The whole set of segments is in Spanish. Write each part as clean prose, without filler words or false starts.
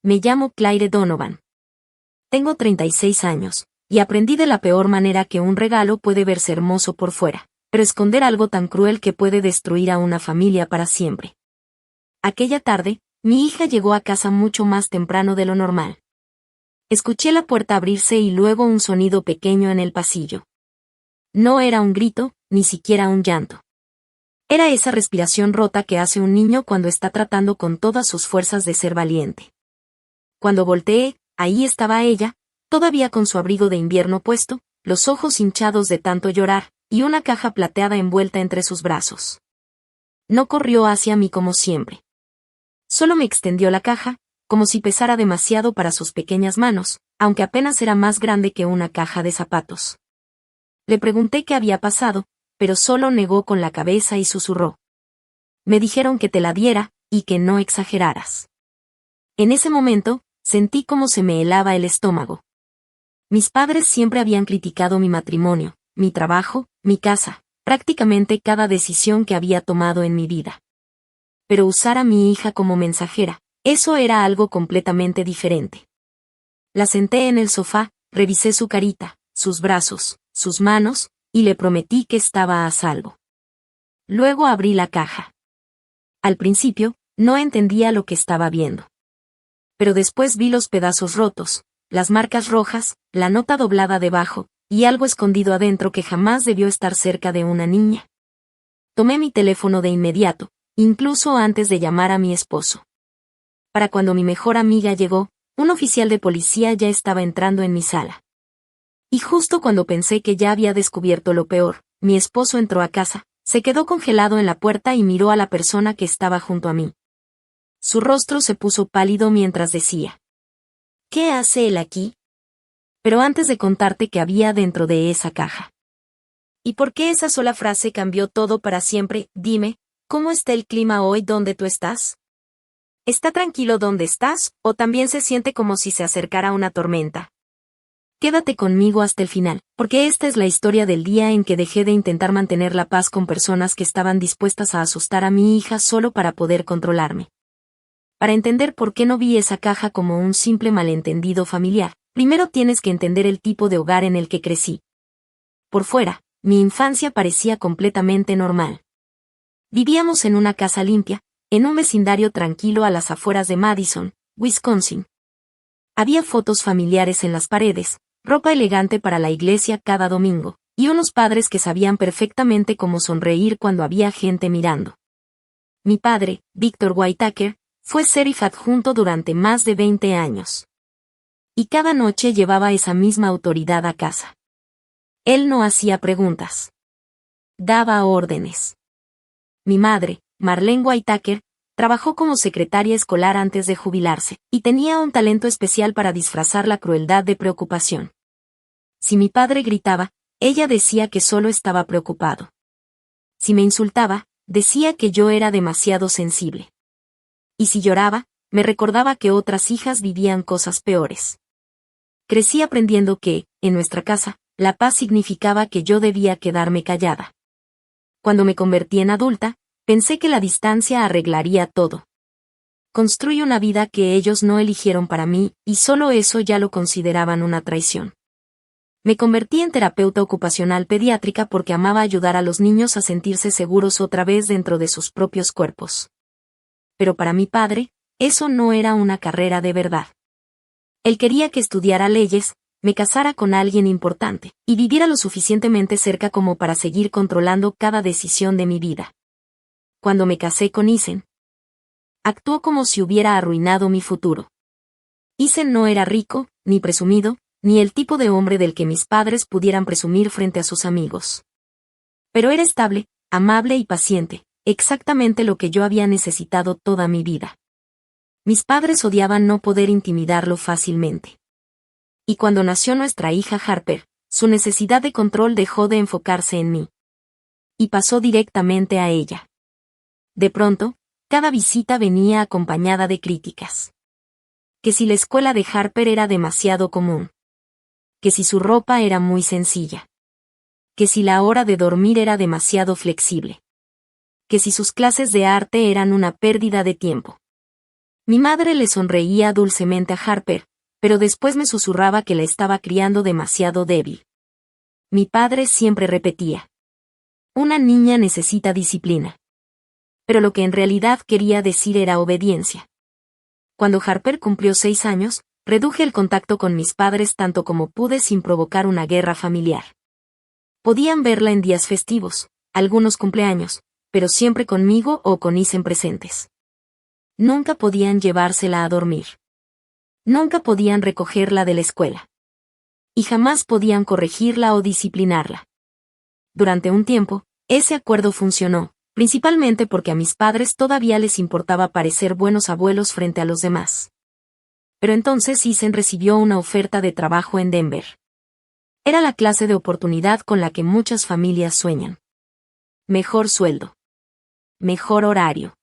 me llamo Claire Donovan. Tengo 36 años, y aprendí de la peor manera que un regalo puede verse hermoso por fuera, pero esconder algo tan cruel que puede destruir a una familia para siempre. Aquella tarde, mi hija llegó a casa mucho más temprano de lo normal. Escuché la puerta abrirse y luego un sonido pequeño en el pasillo. No era un grito, ni siquiera un llanto. Era esa respiración rota que hace un niño cuando está tratando con todas sus fuerzas de ser valiente. Cuando volteé, ahí estaba ella, todavía con su abrigo de invierno puesto, los ojos hinchados de tanto llorar, y una caja plateada envuelta entre sus brazos. No corrió hacia mí como siempre. Solo me extendió la caja, como si pesara demasiado para sus pequeñas manos, aunque apenas era más grande que una caja de zapatos. Le pregunté qué había pasado, pero solo negó con la cabeza y susurró. Me dijeron que te la diera, y que no exageraras. En ese momento, sentí como se me helaba el estómago. Mis padres siempre habían criticado mi matrimonio, mi trabajo, mi casa, prácticamente cada decisión que había tomado en mi vida. Pero usar a mi hija como mensajera, eso era algo completamente diferente. La senté en el sofá, revisé su carita, sus brazos, sus manos, y le prometí que estaba a salvo. Luego abrí la caja. Al principio, no entendía lo que estaba viendo. Pero después vi los pedazos rotos, las marcas rojas, la nota doblada debajo, y algo escondido adentro que jamás debió estar cerca de una niña. Tomé mi teléfono de inmediato, incluso antes de llamar a mi esposo. Para cuando mi mejor amiga llegó, un oficial de policía ya estaba entrando en mi sala. Y justo cuando pensé que ya había descubierto lo peor, mi esposo entró a casa, se quedó congelado en la puerta y miró a la persona que estaba junto a mí. Su rostro se puso pálido mientras decía: ¿Qué hace él aquí? Pero antes de contarte qué había dentro de esa caja. ¿Y por qué esa sola frase cambió todo para siempre? Dime, ¿cómo está el clima hoy donde tú estás? ¿Está tranquilo donde estás, o también se siente como si se acercara una tormenta? Quédate conmigo hasta el final, porque esta es la historia del día en que dejé de intentar mantener la paz con personas que estaban dispuestas a asustar a mi hija solo para poder controlarme. Para entender por qué no vi esa caja como un simple malentendido familiar, primero tienes que entender el tipo de hogar en el que crecí. Por fuera, mi infancia parecía completamente normal. Vivíamos en una casa limpia, en un vecindario tranquilo a las afueras de Madison, Wisconsin. Había fotos familiares en las paredes, ropa elegante para la iglesia cada domingo, y unos padres que sabían perfectamente cómo sonreír cuando había gente mirando. Mi padre, Victor Whitaker, fue sheriff adjunto durante más de 20 años. Y cada noche llevaba esa misma autoridad a casa. Él no hacía preguntas. Daba órdenes. Mi madre, Marlene Whitaker, trabajó como secretaria escolar antes de jubilarse, y tenía un talento especial para disfrazar la crueldad de preocupación. Si mi padre gritaba, ella decía que solo estaba preocupado. Si me insultaba, decía que yo era demasiado sensible. Y si lloraba, me recordaba que otras hijas vivían cosas peores. Crecí aprendiendo que, en nuestra casa, la paz significaba que yo debía quedarme callada. Cuando me convertí en adulta, pensé que la distancia arreglaría todo. Construí una vida que ellos no eligieron para mí, y solo eso ya lo consideraban una traición. Me convertí en terapeuta ocupacional pediátrica porque amaba ayudar a los niños a sentirse seguros otra vez dentro de sus propios cuerpos. Pero para mi padre, eso no era una carrera de verdad. Él quería que estudiara leyes, me casara con alguien importante, y viviera lo suficientemente cerca como para seguir controlando cada decisión de mi vida. Cuando me casé con Isen, actuó como si hubiera arruinado mi futuro. Isen no era rico, ni presumido, ni el tipo de hombre del que mis padres pudieran presumir frente a sus amigos. Pero era estable, amable y paciente, exactamente lo que yo había necesitado toda mi vida. Mis padres odiaban no poder intimidarlo fácilmente. Y cuando nació nuestra hija Harper, su necesidad de control dejó de enfocarse en mí. Y pasó directamente a ella. De pronto, cada visita venía acompañada de críticas. Que si la escuela de Harper era demasiado común. Que si su ropa era muy sencilla. Que si la hora de dormir era demasiado flexible. Que si sus clases de arte eran una pérdida de tiempo. Mi madre le sonreía dulcemente a Harper, pero después me susurraba que la estaba criando demasiado débil. Mi padre siempre repetía: una niña necesita disciplina. Pero lo que en realidad quería decir era obediencia. Cuando Harper cumplió 6 años, reduje el contacto con mis padres tanto como pude sin provocar una guerra familiar. Podían verla en días festivos, algunos cumpleaños, pero siempre conmigo o con Isen presentes. Nunca podían llevársela a dormir. Nunca podían recogerla de la escuela. Y jamás podían corregirla o disciplinarla. Durante un tiempo, ese acuerdo funcionó, principalmente porque a mis padres todavía les importaba parecer buenos abuelos frente a los demás. Pero entonces Isen recibió una oferta de trabajo en Denver. Era la clase de oportunidad con la que muchas familias sueñan. Mejor sueldo. Mejor horario.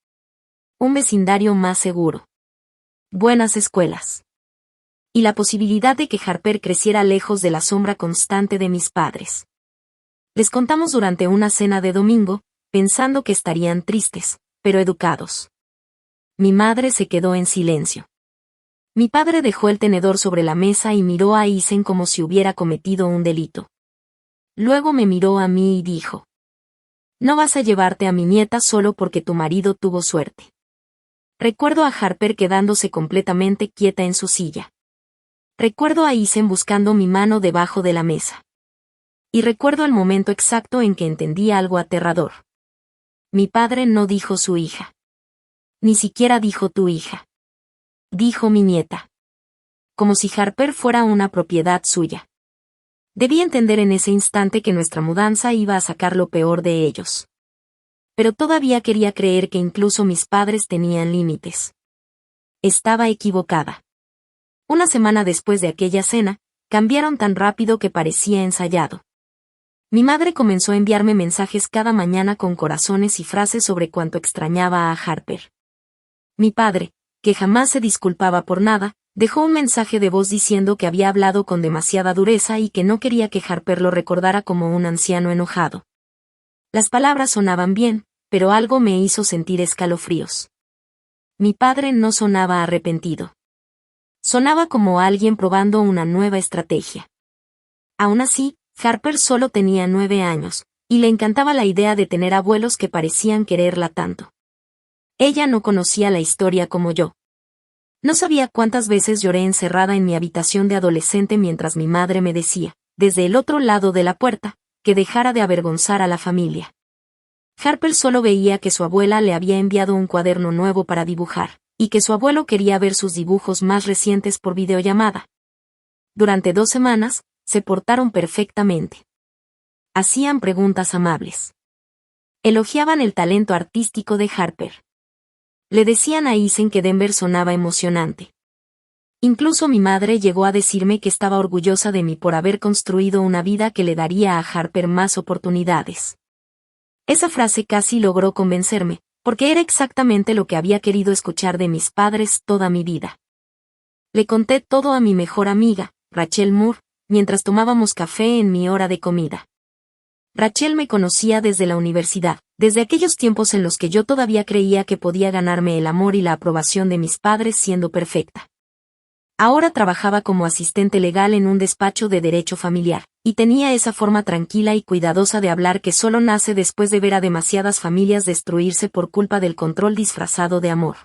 Un vecindario más seguro. Buenas escuelas. Y la posibilidad de que Harper creciera lejos de la sombra constante de mis padres. Les contamos durante una cena de domingo, pensando que estarían tristes, pero educados. Mi madre se quedó en silencio. Mi padre dejó el tenedor sobre la mesa y miró a Isen como si hubiera cometido un delito. Luego me miró a mí y dijo: no vas a llevarte a mi nieta solo porque tu marido tuvo suerte. Recuerdo a Harper quedándose completamente quieta en su silla. Recuerdo a Isen buscando mi mano debajo de la mesa. Y recuerdo el momento exacto en que entendí algo aterrador. Mi padre no dijo su hija. Ni siquiera dijo tu hija. Dijo mi nieta. Como si Harper fuera una propiedad suya. Debí entender en ese instante que nuestra mudanza iba a sacar lo peor de ellos. Pero todavía quería creer que incluso mis padres tenían límites. Estaba equivocada. Una semana después de aquella cena, cambiaron tan rápido que parecía ensayado. Mi madre comenzó a enviarme mensajes cada mañana con corazones y frases sobre cuánto extrañaba a Harper. Mi padre, que jamás se disculpaba por nada, dejó un mensaje de voz diciendo que había hablado con demasiada dureza y que no quería que Harper lo recordara como un anciano enojado. Las palabras sonaban bien, pero algo me hizo sentir escalofríos. Mi padre no sonaba arrepentido. Sonaba como alguien probando una nueva estrategia. Aún así, Harper solo tenía 9 años, y le encantaba la idea de tener abuelos que parecían quererla tanto. Ella no conocía la historia como yo. No sabía cuántas veces lloré encerrada en mi habitación de adolescente mientras mi madre me decía, desde el otro lado de la puerta, que dejara de avergonzar a la familia. Harper solo veía que su abuela le había enviado un cuaderno nuevo para dibujar, y que su abuelo quería ver sus dibujos más recientes por videollamada. Durante 2 semanas, se portaron perfectamente. Hacían preguntas amables. Elogiaban el talento artístico de Harper. Le decían a Isen que Denver sonaba emocionante. Incluso mi madre llegó a decirme que estaba orgullosa de mí por haber construido una vida que le daría a Harper más oportunidades. Esa frase casi logró convencerme, porque era exactamente lo que había querido escuchar de mis padres toda mi vida. Le conté todo a mi mejor amiga, Rachel Moore, mientras tomábamos café en mi hora de comida. Rachel me conocía desde la universidad, desde aquellos tiempos en los que yo todavía creía que podía ganarme el amor y la aprobación de mis padres siendo perfecta. Ahora trabajaba como asistente legal en un despacho de derecho familiar, y tenía esa forma tranquila y cuidadosa de hablar que solo nace después de ver a demasiadas familias destruirse por culpa del control disfrazado de amor.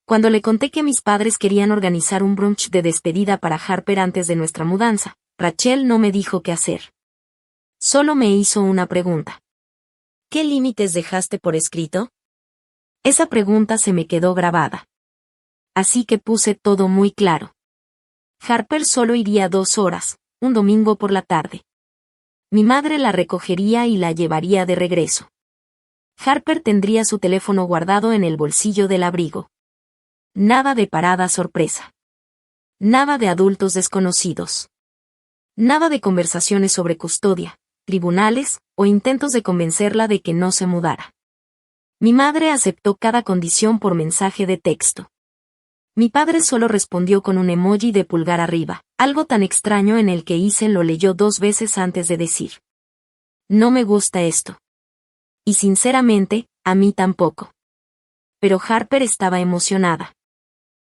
Cuando le conté que mis padres querían organizar un brunch de despedida para Harper antes de nuestra mudanza, Rachel no me dijo qué hacer. Solo me hizo una pregunta. ¿Qué límites dejaste por escrito? Esa pregunta se me quedó grabada. Así que puse todo muy claro. Harper solo iría 2 horas, un domingo por la tarde. Mi madre la recogería y la llevaría de regreso. Harper tendría su teléfono guardado en el bolsillo del abrigo. Nada de parada sorpresa. Nada de adultos desconocidos. Nada de conversaciones sobre custodia, tribunales, o intentos de convencerla de que no se mudara. Mi madre aceptó cada condición por mensaje de texto. Mi padre solo respondió con un emoji de pulgar arriba, algo tan extraño en el que Isen lo leyó 2 veces antes de decir: no me gusta esto. Y sinceramente, a mí tampoco. Pero Harper estaba emocionada.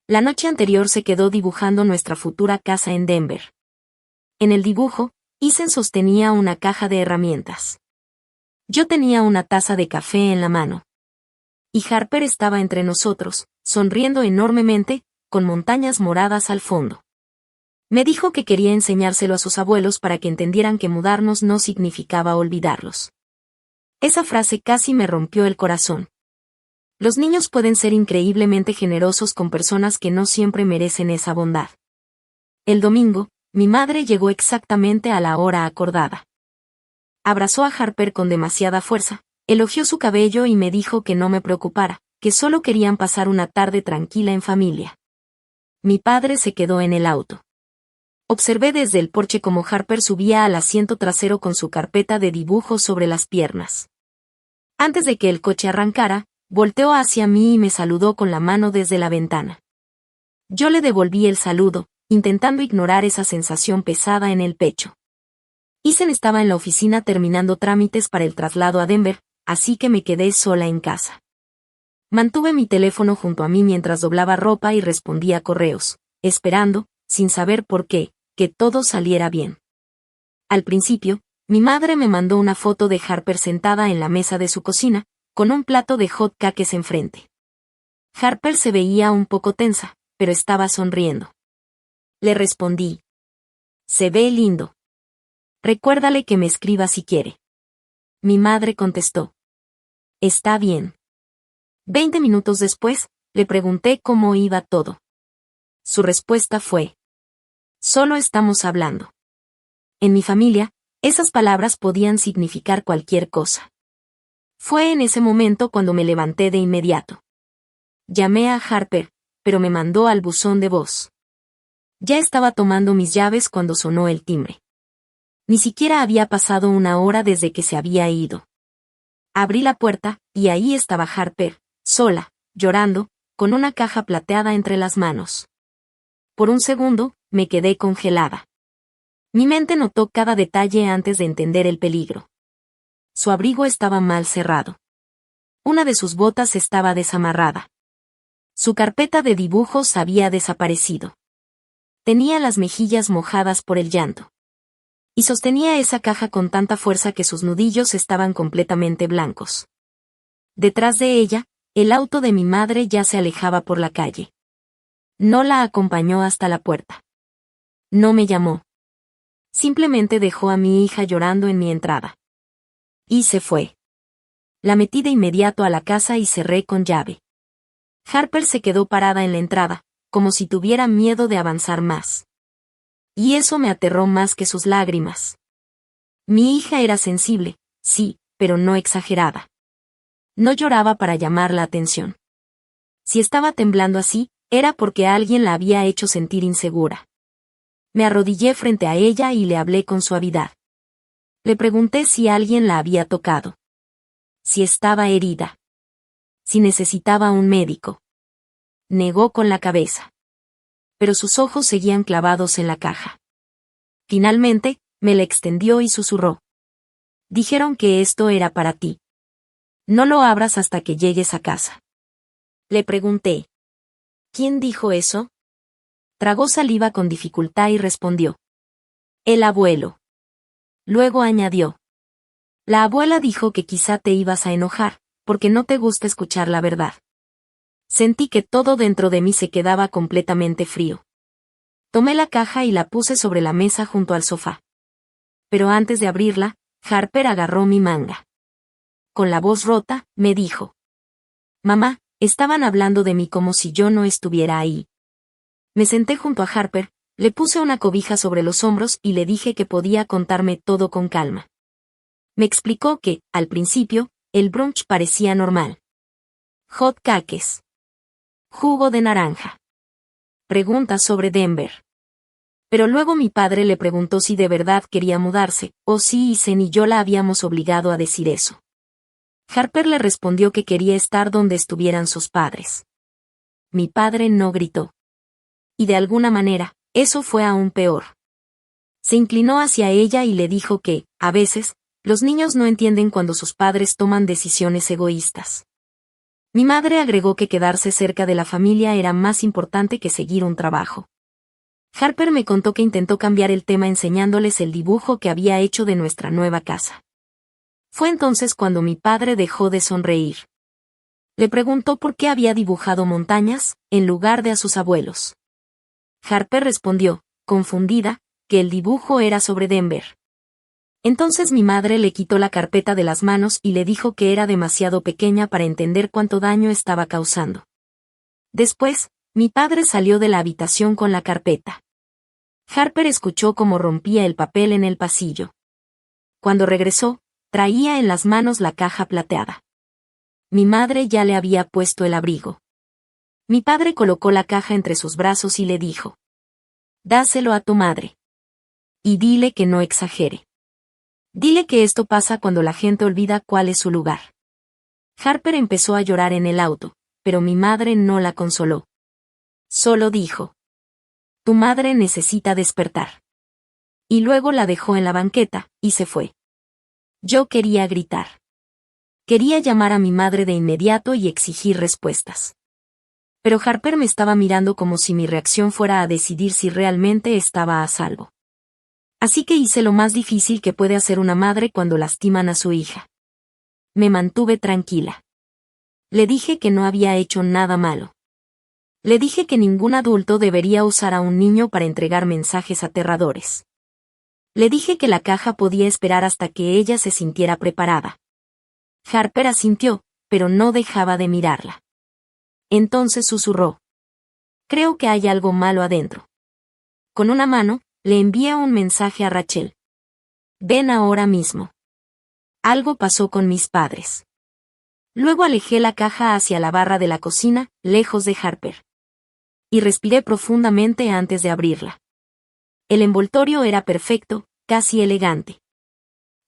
La noche anterior se quedó dibujando nuestra futura casa en Denver. En el dibujo, Ethan sostenía una caja de herramientas. Yo tenía una taza de café en la mano. Y Harper estaba entre nosotros, sonriendo enormemente, con montañas moradas al fondo. Me dijo que quería enseñárselo a sus abuelos para que entendieran que mudarnos no significaba olvidarlos. Esa frase casi me rompió el corazón. Los niños pueden ser increíblemente generosos con personas que no siempre merecen esa bondad. El domingo, mi madre llegó exactamente a la hora acordada. Abrazó a Harper con demasiada fuerza, elogió su cabello y me dijo que no me preocupara, que solo querían pasar una tarde tranquila en familia. Mi padre se quedó en el auto. Observé desde el porche cómo Harper subía al asiento trasero con su carpeta de dibujos sobre las piernas. Antes de que el coche arrancara, volteó hacia mí y me saludó con la mano desde la ventana. Yo le devolví el saludo, intentando ignorar esa sensación pesada en el pecho. Ethan estaba en la oficina terminando trámites para el traslado a Denver, así que me quedé sola en casa. Mantuve mi teléfono junto a mí mientras doblaba ropa y respondía correos, esperando, sin saber por qué, que todo saliera bien. Al principio, mi madre me mandó una foto de Harper sentada en la mesa de su cocina, con un plato de hot cakes enfrente. Harper se veía un poco tensa, pero estaba sonriendo. Le respondí. Se ve lindo. Recuérdale que me escriba si quiere. Mi madre contestó. Está bien. 20 minutos después, le pregunté cómo iba todo. Su respuesta fue. Solo estamos hablando. En mi familia, esas palabras podían significar cualquier cosa. Fue en ese momento cuando me levanté de inmediato. Llamé a Harper, pero me mandó al buzón de voz. Ya estaba tomando mis llaves cuando sonó el timbre. Ni siquiera había pasado una hora desde que se había ido. Abrí la puerta, y ahí estaba Harper, sola, llorando, con una caja plateada entre las manos. Por un segundo, me quedé congelada. Mi mente notó cada detalle antes de entender el peligro. Su abrigo estaba mal cerrado. Una de sus botas estaba desamarrada. Su carpeta de dibujos había desaparecido. Tenía las mejillas mojadas por el llanto. Y sostenía esa caja con tanta fuerza que sus nudillos estaban completamente blancos. Detrás de ella, el auto de mi madre ya se alejaba por la calle. No la acompañó hasta la puerta. No me llamó. Simplemente dejó a mi hija llorando en mi entrada. Y se fue. La metí de inmediato a la casa y cerré con llave. Harper se quedó parada en la entrada, como si tuviera miedo de avanzar más. Y eso me aterró más que sus lágrimas. Mi hija era sensible, sí, pero no exagerada. No lloraba para llamar la atención. Si estaba temblando así, era porque alguien la había hecho sentir insegura. Me arrodillé frente a ella y le hablé con suavidad. Le pregunté si alguien la había tocado. Si estaba herida. Si necesitaba un médico. Negó con la cabeza. Pero sus ojos seguían clavados en la caja. Finalmente, me la extendió y susurró. Dijeron que esto era para ti. No lo abras hasta que llegues a casa. Le pregunté. ¿Quién dijo eso? Tragó saliva con dificultad y respondió. El abuelo. Luego añadió. La abuela dijo que quizá te ibas a enojar, porque no te gusta escuchar la verdad. Sentí que todo dentro de mí se quedaba completamente frío. Tomé la caja y la puse sobre la mesa junto al sofá. Pero antes de abrirla, Harper agarró mi manga. Con la voz rota, me dijo. Mamá, estaban hablando de mí como si yo no estuviera ahí. Me senté junto a Harper, le puse una cobija sobre los hombros y le dije que podía contarme todo con calma. Me explicó que, al principio, el brunch parecía normal. Hot cakes. Jugo de naranja. Preguntas sobre Denver. Pero luego mi padre le preguntó si de verdad quería mudarse, o si Ethan y yo la habíamos obligado a decir eso. Harper le respondió que quería estar donde estuvieran sus padres. Mi padre no gritó. Y de alguna manera, eso fue aún peor. Se inclinó hacia ella y le dijo que, a veces, los niños no entienden cuando sus padres toman decisiones egoístas. Mi madre agregó que quedarse cerca de la familia era más importante que seguir un trabajo. Harper me contó que intentó cambiar el tema enseñándoles el dibujo que había hecho de nuestra nueva casa. Fue entonces cuando mi padre dejó de sonreír. Le preguntó por qué había dibujado montañas, en lugar de a sus abuelos. Harper respondió, confundida, que el dibujo era sobre Denver. Entonces mi madre le quitó la carpeta de las manos y le dijo que era demasiado pequeña para entender cuánto daño estaba causando. Después, mi padre salió de la habitación con la carpeta. Harper escuchó cómo rompía el papel en el pasillo. Cuando regresó, traía en las manos la caja plateada. Mi madre ya le había puesto el abrigo. Mi padre colocó la caja entre sus brazos y le dijo: «Dáselo a tu madre. Y dile que no exagere. Dile que esto pasa cuando la gente olvida cuál es su lugar». Harper empezó a llorar en el auto, pero mi madre no la consoló. Solo dijo: «Tu madre necesita despertar». Y luego la dejó en la banqueta, y se fue. Yo quería gritar. Quería llamar a mi madre de inmediato y exigir respuestas. Pero Harper me estaba mirando como si mi reacción fuera a decidir si realmente estaba a salvo. Así que hice lo más difícil que puede hacer una madre cuando lastiman a su hija. Me mantuve tranquila. Le dije que no había hecho nada malo. Le dije que ningún adulto debería usar a un niño para entregar mensajes aterradores. Le dije que la caja podía esperar hasta que ella se sintiera preparada. Harper asintió, pero no dejaba de mirarla. Entonces susurró: «Creo que hay algo malo adentro». Con una mano, le envié un mensaje a Rachel. «Ven ahora mismo. Algo pasó con mis padres». Luego alejé la caja hacia la barra de la cocina, lejos de Harper. Y respiré profundamente antes de abrirla. El envoltorio era perfecto, casi elegante.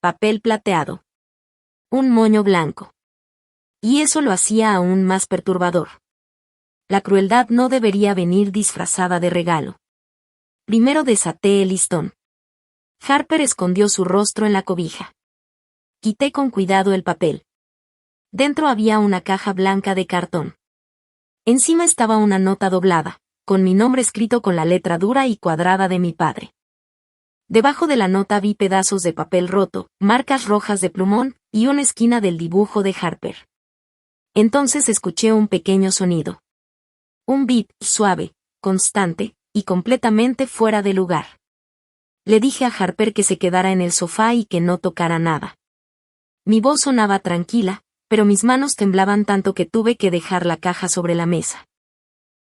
Papel plateado. Un moño blanco. Y eso lo hacía aún más perturbador. La crueldad no debería venir disfrazada de regalo. Primero desaté el listón. Harper escondió su rostro en la cobija. Quité con cuidado el papel. Dentro había una caja blanca de cartón. Encima estaba una nota doblada, con mi nombre escrito con la letra dura y cuadrada de mi padre. Debajo de la nota vi pedazos de papel roto, marcas rojas de plumón, y una esquina del dibujo de Harper. Entonces escuché un pequeño sonido. Un beat, suave, constante, y completamente fuera de lugar. Le dije a Harper que se quedara en el sofá y que no tocara nada. Mi voz sonaba tranquila, pero mis manos temblaban tanto que tuve que dejar la caja sobre la mesa.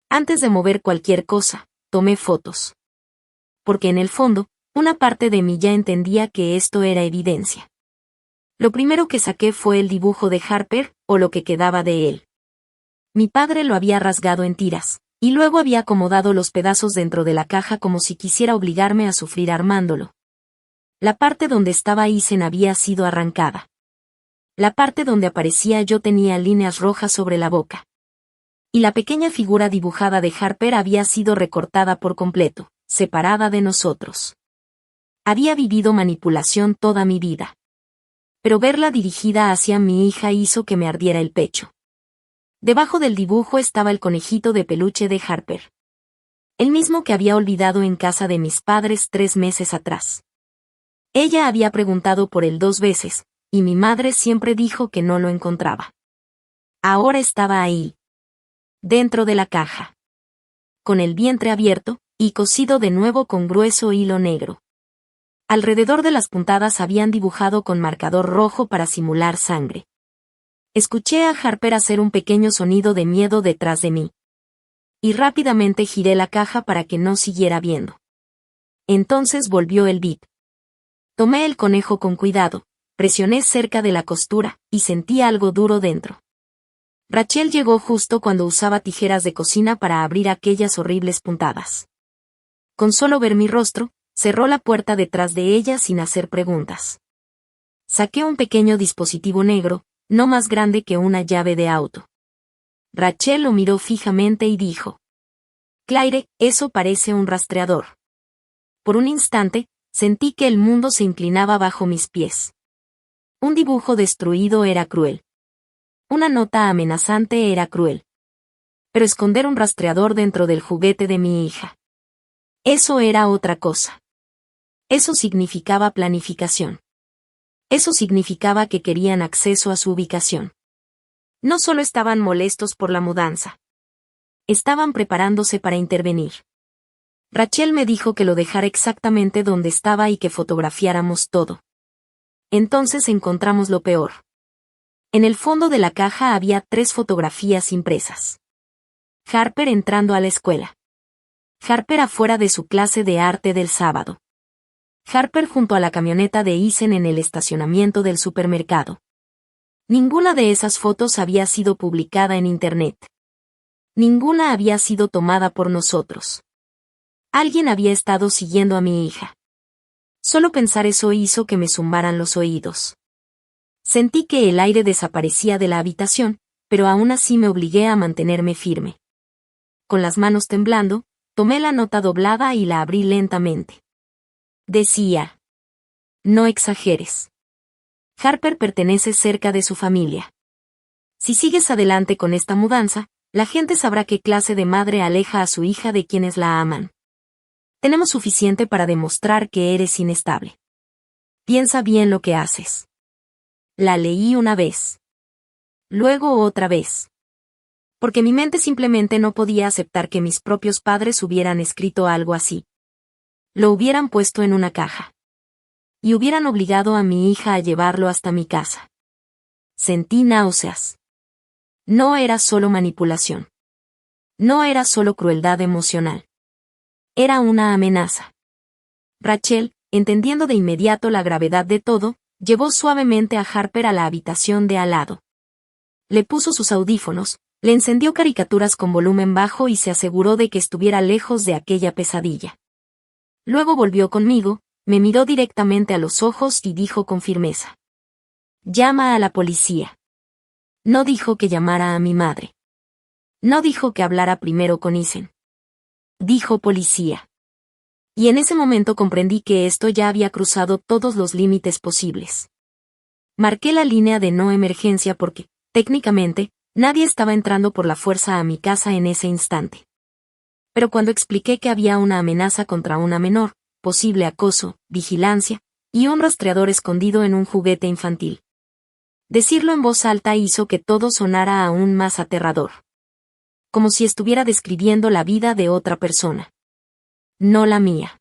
Antes de mover cualquier cosa, tomé fotos. Porque en el fondo, una parte de mí ya entendía que esto era evidencia. Lo primero que saqué fue el dibujo de Harper, o lo que quedaba de él. Mi padre lo había rasgado en tiras, y luego había acomodado los pedazos dentro de la caja como si quisiera obligarme a sufrir armándolo. La parte donde estaba Isen había sido arrancada. La parte donde aparecía yo tenía líneas rojas sobre la boca. Y la pequeña figura dibujada de Harper había sido recortada por completo, separada de nosotros. Había vivido manipulación toda mi vida. Pero verla dirigida hacia mi hija hizo que me ardiera el pecho. Debajo del dibujo estaba el conejito de peluche de Harper. El mismo que había olvidado en casa de mis padres 3 meses atrás. Ella había preguntado por él 2 veces, y mi madre siempre dijo que no lo encontraba. Ahora estaba ahí. Dentro de la caja. Con el vientre abierto, y cosido de nuevo con grueso hilo negro. Alrededor de las puntadas habían dibujado con marcador rojo para simular sangre. Escuché a Harper hacer un pequeño sonido de miedo detrás de mí. Y rápidamente giré la caja para que no siguiera viendo. Entonces volvió el beat. Tomé el conejo con cuidado, presioné cerca de la costura, y sentí algo duro dentro. Rachel llegó justo cuando usaba tijeras de cocina para abrir aquellas horribles puntadas. Con solo ver mi rostro, cerró la puerta detrás de ella sin hacer preguntas. Saqué un pequeño dispositivo negro, no más grande que una llave de auto. Rachel lo miró fijamente y dijo: «Claire, eso parece un rastreador». Por un instante, sentí que el mundo se inclinaba bajo mis pies. Un dibujo destruido era cruel. Una nota amenazante era cruel. Pero esconder un rastreador dentro del juguete de mi hija. Eso era otra cosa. Eso significaba planificación. Eso significaba que querían acceso a su ubicación. No solo estaban molestos por la mudanza. Estaban preparándose para intervenir. Rachel me dijo que lo dejara exactamente donde estaba y que fotografiáramos todo. Entonces encontramos lo peor. En el fondo de la caja había 3 fotografías impresas. Harper entrando a la escuela. Harper afuera de su clase de arte del sábado. Harper junto a la camioneta de Isen en el estacionamiento del supermercado. Ninguna de esas fotos había sido publicada en Internet. Ninguna había sido tomada por nosotros. Alguien había estado siguiendo a mi hija. Solo pensar eso hizo que me zumbaran los oídos. Sentí que el aire desaparecía de la habitación, pero aún así me obligué a mantenerme firme. Con las manos temblando, tomé la nota doblada y la abrí lentamente. Decía: no exageres. Harper pertenece cerca de su familia. Si sigues adelante con esta mudanza, la gente sabrá qué clase de madre aleja a su hija de quienes la aman. Tenemos suficiente para demostrar que eres inestable. Piensa bien lo que haces. La leí una vez. Luego otra vez. Porque mi mente simplemente no podía aceptar que mis propios padres hubieran escrito algo así. Lo hubieran puesto en una caja. Y hubieran obligado a mi hija a llevarlo hasta mi casa. Sentí náuseas. No era solo manipulación. No era solo crueldad emocional. Era una amenaza. Rachel, entendiendo de inmediato la gravedad de todo, llevó suavemente a Harper a la habitación de al lado. Le puso sus audífonos, le encendió caricaturas con volumen bajo y se aseguró de que estuviera lejos de aquella pesadilla. Luego volvió conmigo, me miró directamente a los ojos y dijo con firmeza: llama a la policía. No dijo que llamara a mi madre. No dijo que hablara primero con Isen. Dijo policía. Y en ese momento comprendí que esto ya había cruzado todos los límites posibles. Marqué la línea de no emergencia porque, técnicamente, nadie estaba entrando por la fuerza a mi casa en ese instante. Pero cuando expliqué que había una amenaza contra una menor, posible acoso, vigilancia, y un rastreador escondido en un juguete infantil. Decirlo en voz alta hizo que todo sonara aún más aterrador. Como si estuviera describiendo la vida de otra persona. No la mía.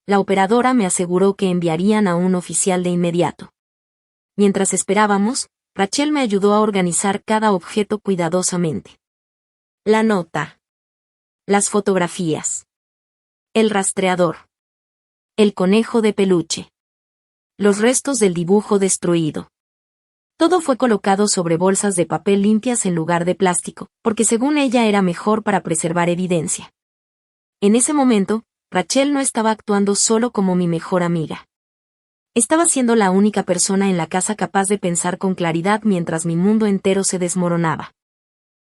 La operadora me aseguró que enviarían a un oficial de inmediato. Mientras esperábamos, Rachel me ayudó a organizar cada objeto cuidadosamente. La nota. Las fotografías. El rastreador. El conejo de peluche. Los restos del dibujo destruido. Todo fue colocado sobre bolsas de papel limpias en lugar de plástico, porque según ella era mejor para preservar evidencia. En ese momento, Rachel no estaba actuando solo como mi mejor amiga. Estaba siendo la única persona en la casa capaz de pensar con claridad mientras mi mundo entero se desmoronaba.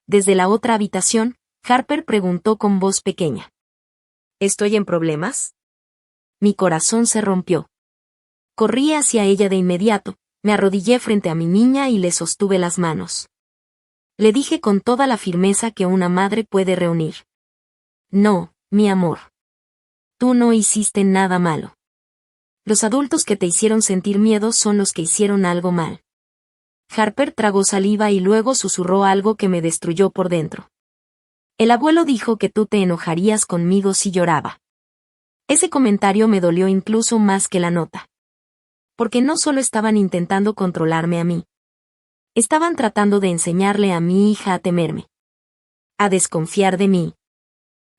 Desde la otra habitación, Harper preguntó con voz pequeña: ¿estoy en problemas? Mi corazón se rompió. Corrí hacia ella de inmediato, me arrodillé frente a mi niña y le sostuve las manos. Le dije con toda la firmeza que una madre puede reunir. No, mi amor. Tú no hiciste nada malo. Los adultos que te hicieron sentir miedo son los que hicieron algo mal. Harper tragó saliva y luego susurró algo que me destruyó por dentro. El abuelo dijo que tú te enojarías conmigo si lloraba. Ese comentario me dolió incluso más que la nota. Porque no solo estaban intentando controlarme a mí. Estaban tratando de enseñarle a mi hija a temerme. A desconfiar de mí.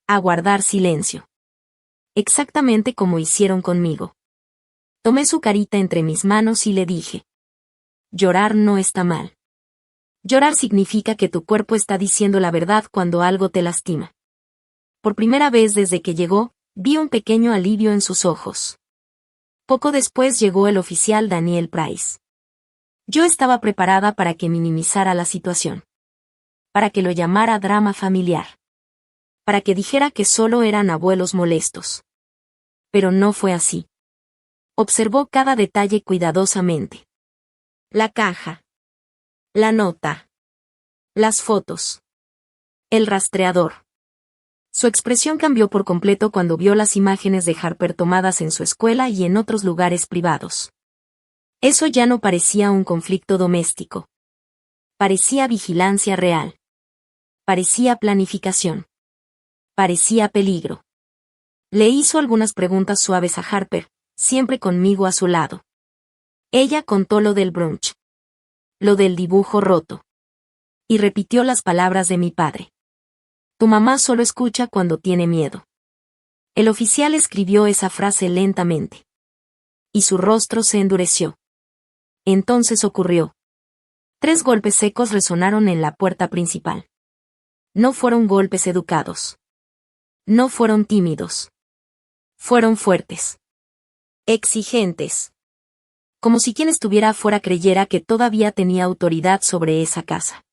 A guardar silencio. Exactamente como hicieron conmigo. Tomé su carita entre mis manos y le dije: llorar no está mal. Llorar significa que tu cuerpo está diciendo la verdad cuando algo te lastima. Por primera vez desde que llegó, vi un pequeño alivio en sus ojos. Poco después llegó el oficial Daniel Price. Yo estaba preparada para que minimizara la situación. Para que lo llamara drama familiar. Para que dijera que solo eran abuelos molestos. Pero no fue así. Observó cada detalle cuidadosamente. La caja. La nota. Las fotos. El rastreador. Su expresión cambió por completo cuando vio las imágenes de Harper tomadas en su escuela y en otros lugares privados. Eso ya no parecía un conflicto doméstico. Parecía vigilancia real. Parecía planificación. Parecía peligro. Le hizo algunas preguntas suaves a Harper, siempre conmigo a su lado. Ella contó lo del brunch. Lo del dibujo roto. Y repitió las palabras de mi padre. Tu mamá solo escucha cuando tiene miedo. El oficial escribió esa frase lentamente. Y su rostro se endureció. Entonces ocurrió. 3 golpes secos resonaron en la puerta principal. No fueron golpes educados. No fueron tímidos. Fueron fuertes. Exigentes. Como si quien estuviera afuera creyera que todavía tenía autoridad sobre esa casa.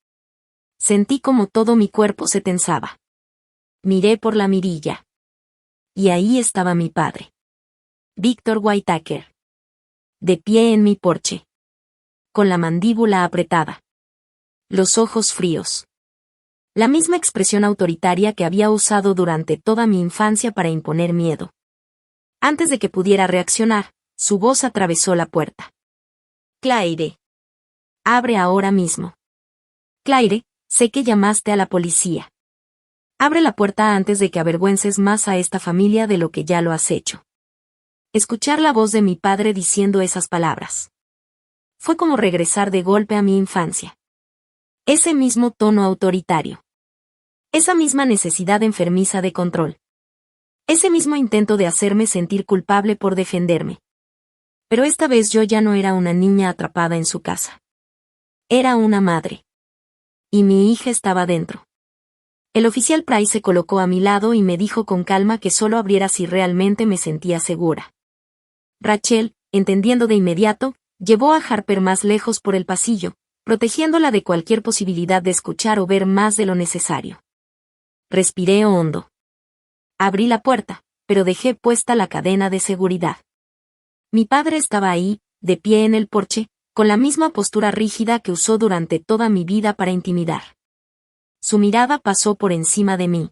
Sentí como todo mi cuerpo se tensaba. Miré por la mirilla. Y ahí estaba mi padre. Víctor Whitaker. De pie en mi porche. Con la mandíbula apretada. Los ojos fríos. La misma expresión autoritaria que había usado durante toda mi infancia para imponer miedo. Antes de que pudiera reaccionar, su voz atravesó la puerta. Claire. Abre ahora mismo. Claire, sé que llamaste a la policía. Abre la puerta antes de que avergüences más a esta familia de lo que ya lo has hecho. Escuchar la voz de mi padre diciendo esas palabras. Fue como regresar de golpe a mi infancia. Ese mismo tono autoritario. Esa misma necesidad enfermiza de control. Ese mismo intento de hacerme sentir culpable por defenderme. Pero esta vez yo ya no era una niña atrapada en su casa. Era una madre. Y mi hija estaba dentro. El oficial Price se colocó a mi lado y me dijo con calma que solo abriera si realmente me sentía segura. Rachel, entendiendo de inmediato, llevó a Harper más lejos por el pasillo, protegiéndola de cualquier posibilidad de escuchar o ver más de lo necesario. Respiré hondo. Abrí la puerta, pero dejé puesta la cadena de seguridad. Mi padre estaba ahí, de pie en el porche, con la misma postura rígida que usó durante toda mi vida para intimidar. Su mirada pasó por encima de mí.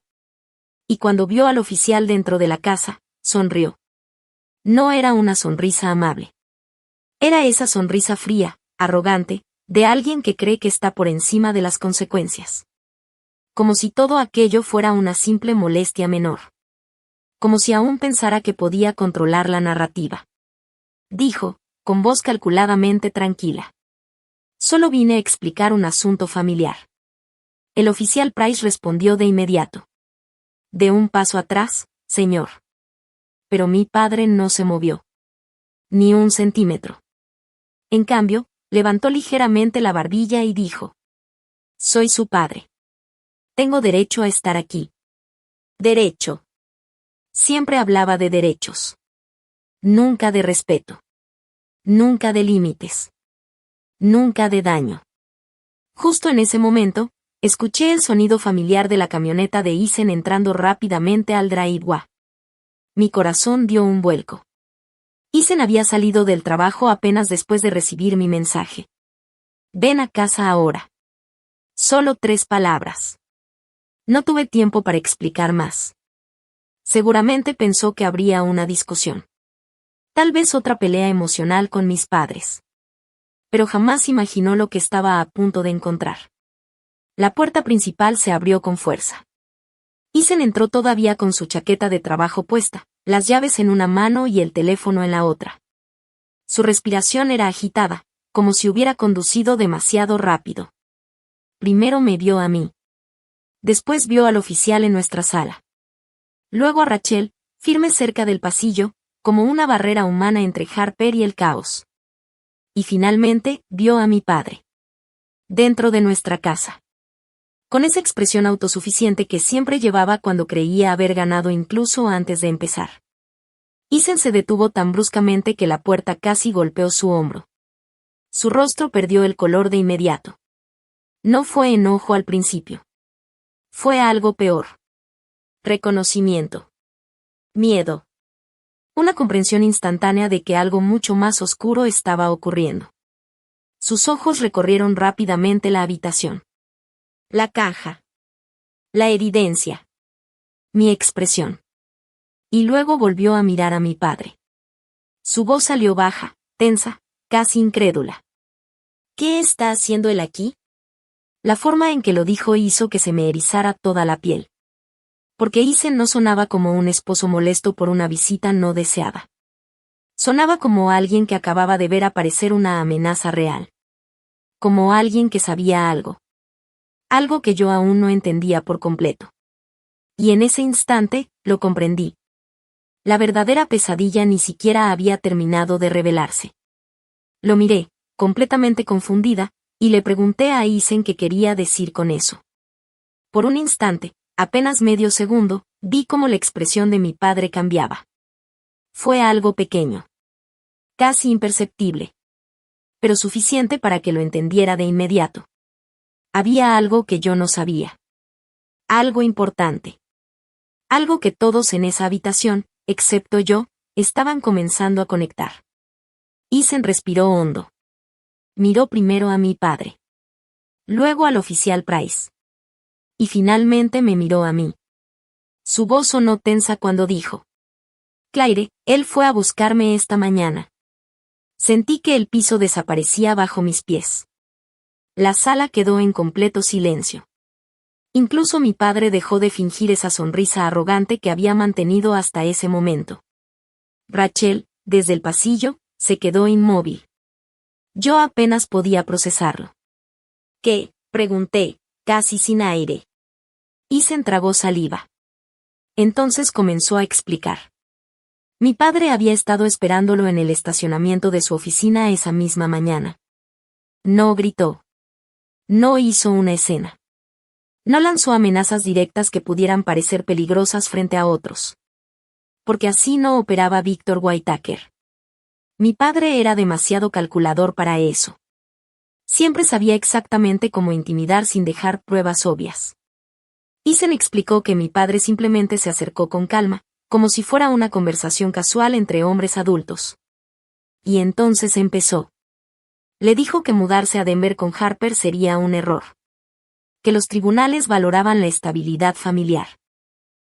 Y cuando vio al oficial dentro de la casa, sonrió. No era una sonrisa amable. Era esa sonrisa fría, arrogante, de alguien que cree que está por encima de las consecuencias. Como si todo aquello fuera una simple molestia menor. Como si aún pensara que podía controlar la narrativa. Dijo, con voz calculadamente tranquila. Solo vine a explicar un asunto familiar. El oficial Price respondió de inmediato. De un paso atrás, señor. Pero mi padre no se movió. Ni un centímetro. En cambio, levantó ligeramente la barbilla y dijo. Soy su padre. Tengo derecho a estar aquí. Derecho. Siempre hablaba de derechos. Nunca de respeto. Nunca de límites. Nunca de daño. Justo en ese momento, escuché el sonido familiar de la camioneta de Isen entrando rápidamente al driveway. Mi corazón dio un vuelco. Isen había salido del trabajo apenas después de recibir mi mensaje. Ven a casa ahora. Solo 3 palabras. No tuve tiempo para explicar más. Seguramente pensó que habría una discusión. Tal vez otra pelea emocional con mis padres. Pero jamás imaginó lo que estaba a punto de encontrar. La puerta principal se abrió con fuerza. Isen entró todavía con su chaqueta de trabajo puesta, las llaves en una mano y el teléfono en la otra. Su respiración era agitada, como si hubiera conducido demasiado rápido. Primero me vio a mí. Después vio al oficial en nuestra sala. Luego a Rachel, firme cerca del pasillo, como una barrera humana entre Harper y el caos. Y finalmente, vio a mi padre. Dentro de nuestra casa. Con esa expresión autosuficiente que siempre llevaba cuando creía haber ganado incluso antes de empezar. Isen se detuvo tan bruscamente que la puerta casi golpeó su hombro. Su rostro perdió el color de inmediato. No fue enojo al principio. Fue algo peor. Reconocimiento. Miedo. Una comprensión instantánea de que algo mucho más oscuro estaba ocurriendo. Sus ojos recorrieron rápidamente la habitación. La caja. La evidencia. Mi expresión. Y luego volvió a mirar a mi padre. Su voz salió baja, tensa, casi incrédula. ¿Qué está haciendo él aquí? La forma en que lo dijo hizo que se me erizara toda la piel. Porque Isen no sonaba como un esposo molesto por una visita no deseada. Sonaba como alguien que acababa de ver aparecer una amenaza real. Como alguien que sabía algo. Algo que yo aún no entendía por completo. Y en ese instante, lo comprendí. La verdadera pesadilla ni siquiera había terminado de revelarse. Lo miré, completamente confundida, y le pregunté a Isen qué quería decir con eso. Por un instante, apenas medio segundo, vi cómo la expresión de mi padre cambiaba. Fue algo pequeño. Casi imperceptible. Pero suficiente para que lo entendiera de inmediato. Había algo que yo no sabía. Algo importante. Algo que todos en esa habitación, excepto yo, estaban comenzando a conectar. Isen respiró hondo. Miró primero a mi padre. Luego al oficial Price. Y finalmente me miró a mí. Su voz sonó tensa cuando dijo: Claire, él fue a buscarme esta mañana. Sentí que el piso desaparecía bajo mis pies. La sala quedó en completo silencio. Incluso mi padre dejó de fingir esa sonrisa arrogante que había mantenido hasta ese momento. Rachel, desde el pasillo, se quedó inmóvil. Yo apenas podía procesarlo. ¿Qué? Pregunté, casi sin aire. Isen tragó saliva. Entonces comenzó a explicar. Mi padre había estado esperándolo en el estacionamiento de su oficina esa misma mañana. No gritó. No hizo una escena. No lanzó amenazas directas que pudieran parecer peligrosas frente a otros. Porque así no operaba Víctor Whitaker. Mi padre era demasiado calculador para eso. Siempre sabía exactamente cómo intimidar sin dejar pruebas obvias. Isen explicó que mi padre simplemente se acercó con calma, como si fuera una conversación casual entre hombres adultos. Y entonces empezó. Le dijo que mudarse a Denver con Harper sería un error. Que los tribunales valoraban la estabilidad familiar.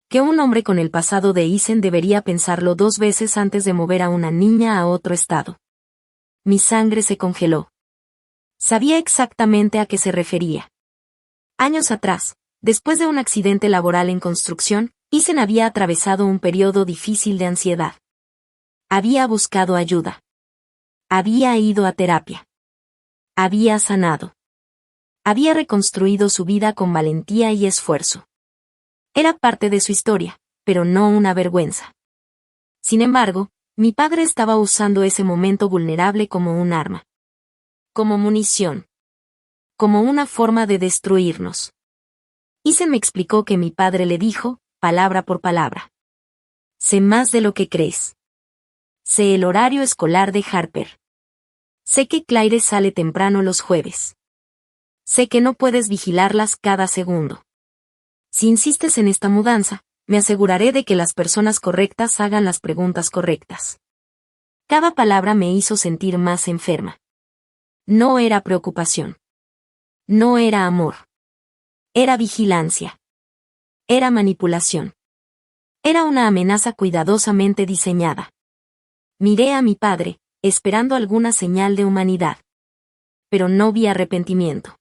Que un hombre con el pasado de Isen debería pensarlo 2 veces antes de mover a una niña a otro estado. Mi sangre se congeló. Sabía exactamente a qué se refería. Años atrás, después de un accidente laboral en construcción, Isen había atravesado un periodo difícil de ansiedad. Había buscado ayuda. Había ido a terapia. Había sanado. Había reconstruido su vida con valentía y esfuerzo. Era parte de su historia, pero no una vergüenza. Sin embargo, mi padre estaba usando ese momento vulnerable como un arma. Como munición. Como una forma de destruirnos. Isen me explicó que mi padre le dijo, palabra por palabra. Sé más de lo que crees. Sé el horario escolar de Harper. Sé que Claire sale temprano los jueves. Sé que no puedes vigilarlas cada segundo. Si insistes en esta mudanza, me aseguraré de que las personas correctas hagan las preguntas correctas. Cada palabra me hizo sentir más enferma. No era preocupación. No era amor. Era vigilancia. Era manipulación. Era una amenaza cuidadosamente diseñada. Miré a mi padre, esperando alguna señal de humanidad. Pero no vi arrepentimiento.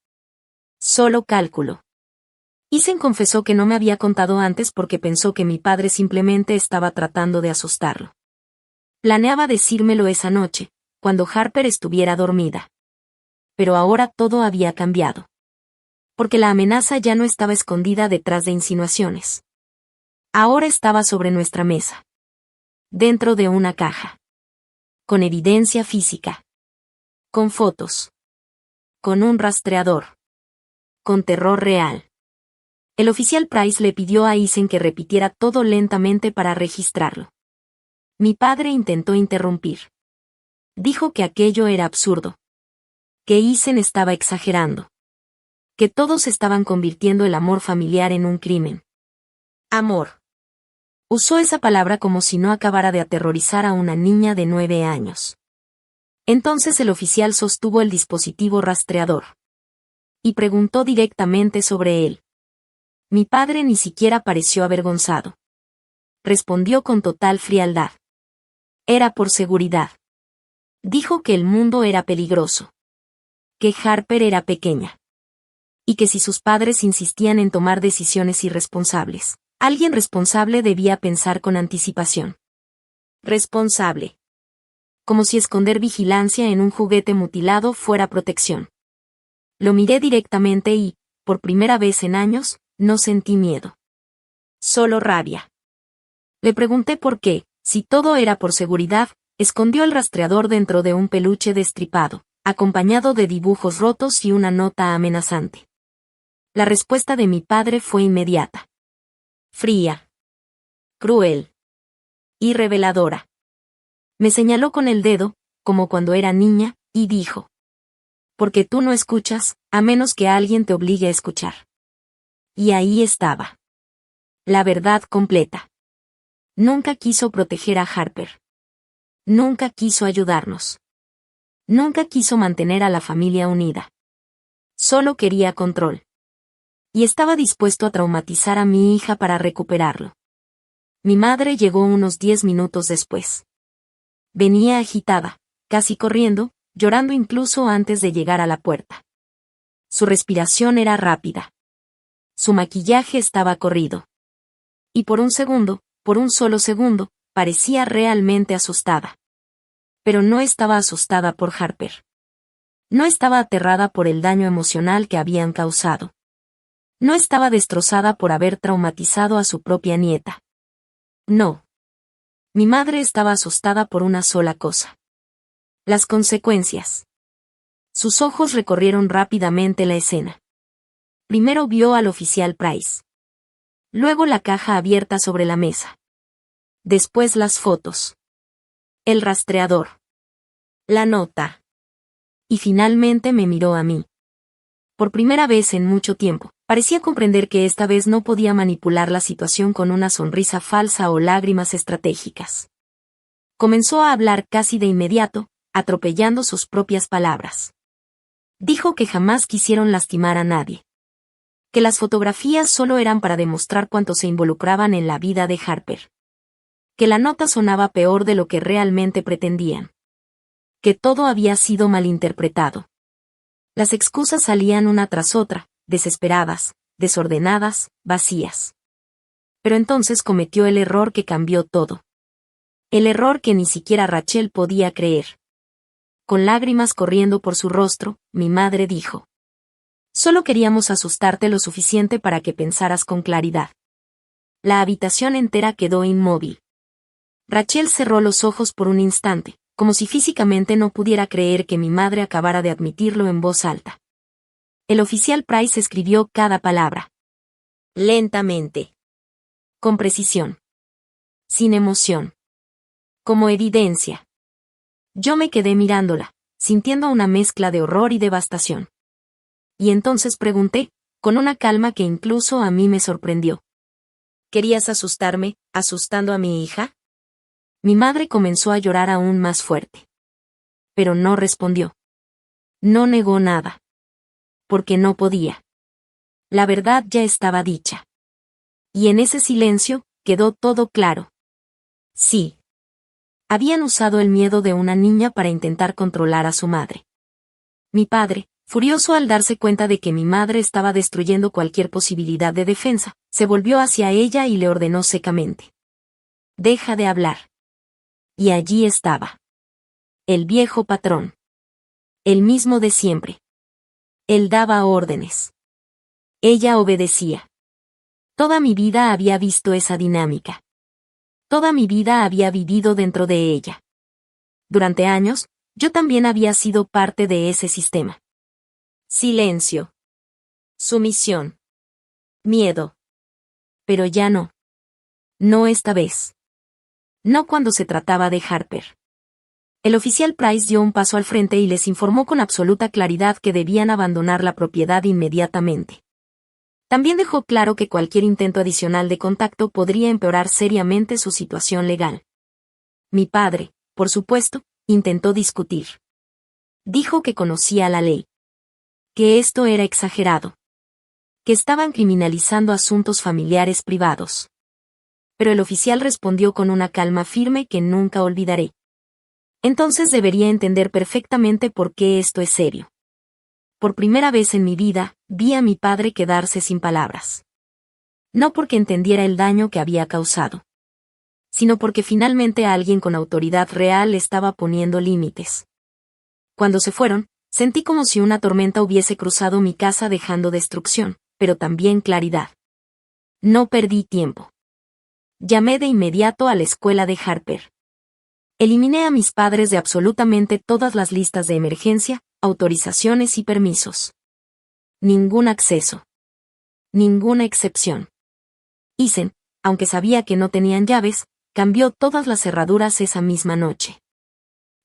Solo cálculo. Isen confesó que no me había contado antes porque pensó que mi padre simplemente estaba tratando de asustarlo. Planeaba decírmelo esa noche, cuando Harper estuviera dormida. Pero ahora todo había cambiado. Porque la amenaza ya no estaba escondida detrás de insinuaciones. Ahora estaba sobre nuestra mesa. Dentro de una caja. Con evidencia física. Con fotos. Con un rastreador. Con terror real. El oficial Price le pidió a Isen que repitiera todo lentamente para registrarlo. Mi padre intentó interrumpir. Dijo que aquello era absurdo. Que Isen estaba exagerando. Que todos estaban convirtiendo el amor familiar en un crimen. Amor. Usó esa palabra como si no acabara de aterrorizar a una niña de 9 años. Entonces el oficial sostuvo el dispositivo rastreador. Y preguntó directamente sobre él. Mi padre ni siquiera pareció avergonzado. Respondió con total frialdad. Era por seguridad. Dijo que el mundo era peligroso. Que Harper era pequeña. Y que si sus padres insistían en tomar decisiones irresponsables, alguien responsable debía pensar con anticipación. Responsable. Como si esconder vigilancia en un juguete mutilado fuera protección. Lo miré directamente y, por primera vez en años, no sentí miedo. Solo rabia. Le pregunté por qué, si todo era por seguridad, escondió el rastreador dentro de un peluche destripado, acompañado de dibujos rotos y una nota amenazante. La respuesta de mi padre fue inmediata. Fría. Cruel. Y reveladora. Me señaló con el dedo, como cuando era niña, y dijo. Porque tú no escuchas, a menos que alguien te obligue a escuchar. Y ahí estaba. La verdad completa. Nunca quiso proteger a Harper. Nunca quiso ayudarnos. Nunca quiso mantener a la familia unida. Solo quería control. Y estaba dispuesto a traumatizar a mi hija para recuperarlo. Mi madre llegó unos 10 minutos después. Venía agitada, casi corriendo, llorando incluso antes de llegar a la puerta. Su respiración era rápida. Su maquillaje estaba corrido. Y por un solo segundo, parecía realmente asustada. Pero no estaba asustada por Harper. No estaba aterrada por el daño emocional que habían causado. No estaba destrozada por haber traumatizado a su propia nieta. No. Mi madre estaba asustada por una sola cosa. Las consecuencias. Sus ojos recorrieron rápidamente la escena. Primero vio al oficial Price. Luego la caja abierta sobre la mesa. Después las fotos. El rastreador. La nota. Y finalmente me miró a mí. Por primera vez en mucho tiempo, parecía comprender que esta vez no podía manipular la situación con una sonrisa falsa o lágrimas estratégicas. Comenzó a hablar casi de inmediato, atropellando sus propias palabras. Dijo que jamás quisieron lastimar a nadie. Que las fotografías solo eran para demostrar cuánto se involucraban en la vida de Harper. Que la nota sonaba peor de lo que realmente pretendían. Que todo había sido malinterpretado. Las excusas salían una tras otra, desesperadas, desordenadas, vacías. Pero entonces cometió el error que cambió todo. El error que ni siquiera Rachel podía creer. Con lágrimas corriendo por su rostro, mi madre dijo. Solo queríamos asustarte lo suficiente para que pensaras con claridad. La habitación entera quedó inmóvil. Rachel cerró los ojos por un instante, como si físicamente no pudiera creer que mi madre acabara de admitirlo en voz alta. El oficial Price escribió cada palabra. Lentamente. Con precisión. Sin emoción. Como evidencia. Yo me quedé mirándola, sintiendo una mezcla de horror y devastación. Y entonces pregunté, con una calma que incluso a mí me sorprendió. ¿Querías asustarme, asustando a mi hija? Mi madre comenzó a llorar aún más fuerte. Pero no respondió. No negó nada. Porque no podía. La verdad ya estaba dicha. Y en ese silencio, quedó todo claro. Sí. Habían usado el miedo de una niña para intentar controlar a su madre. Mi padre, furioso al darse cuenta de que mi madre estaba destruyendo cualquier posibilidad de defensa, se volvió hacia ella y le ordenó secamente. Deja de hablar. Y allí estaba. El viejo patrón. El mismo de siempre. Él daba órdenes. Ella obedecía. Toda mi vida había visto esa dinámica. Toda mi vida había vivido dentro de ella. Durante años, yo también había sido parte de ese sistema. Silencio. Sumisión. Miedo. Pero ya no. No esta vez. No cuando se trataba de Harper. El oficial Price dio un paso al frente y les informó con absoluta claridad que debían abandonar la propiedad inmediatamente. También dejó claro que cualquier intento adicional de contacto podría empeorar seriamente su situación legal. Mi padre, por supuesto, intentó discutir. Dijo que conocía la ley. que esto era exagerado, que estaban criminalizando asuntos familiares privados. Pero el oficial respondió con una calma firme que nunca olvidaré. Entonces debería entender perfectamente por qué esto es serio. Por primera vez en mi vida, vi a mi padre quedarse sin palabras. No porque entendiera el daño que había causado, sino porque finalmente alguien con autoridad real estaba poniendo límites. Cuando se fueron, sentí como si una tormenta hubiese cruzado mi casa dejando destrucción, pero también claridad. No perdí tiempo. Llamé de inmediato a la escuela de Harper. Eliminé a mis padres de absolutamente todas las listas de emergencia, autorizaciones y permisos. Ningún acceso. Ninguna excepción. Eason, aunque sabía que no tenían llaves, cambió todas las cerraduras esa misma noche.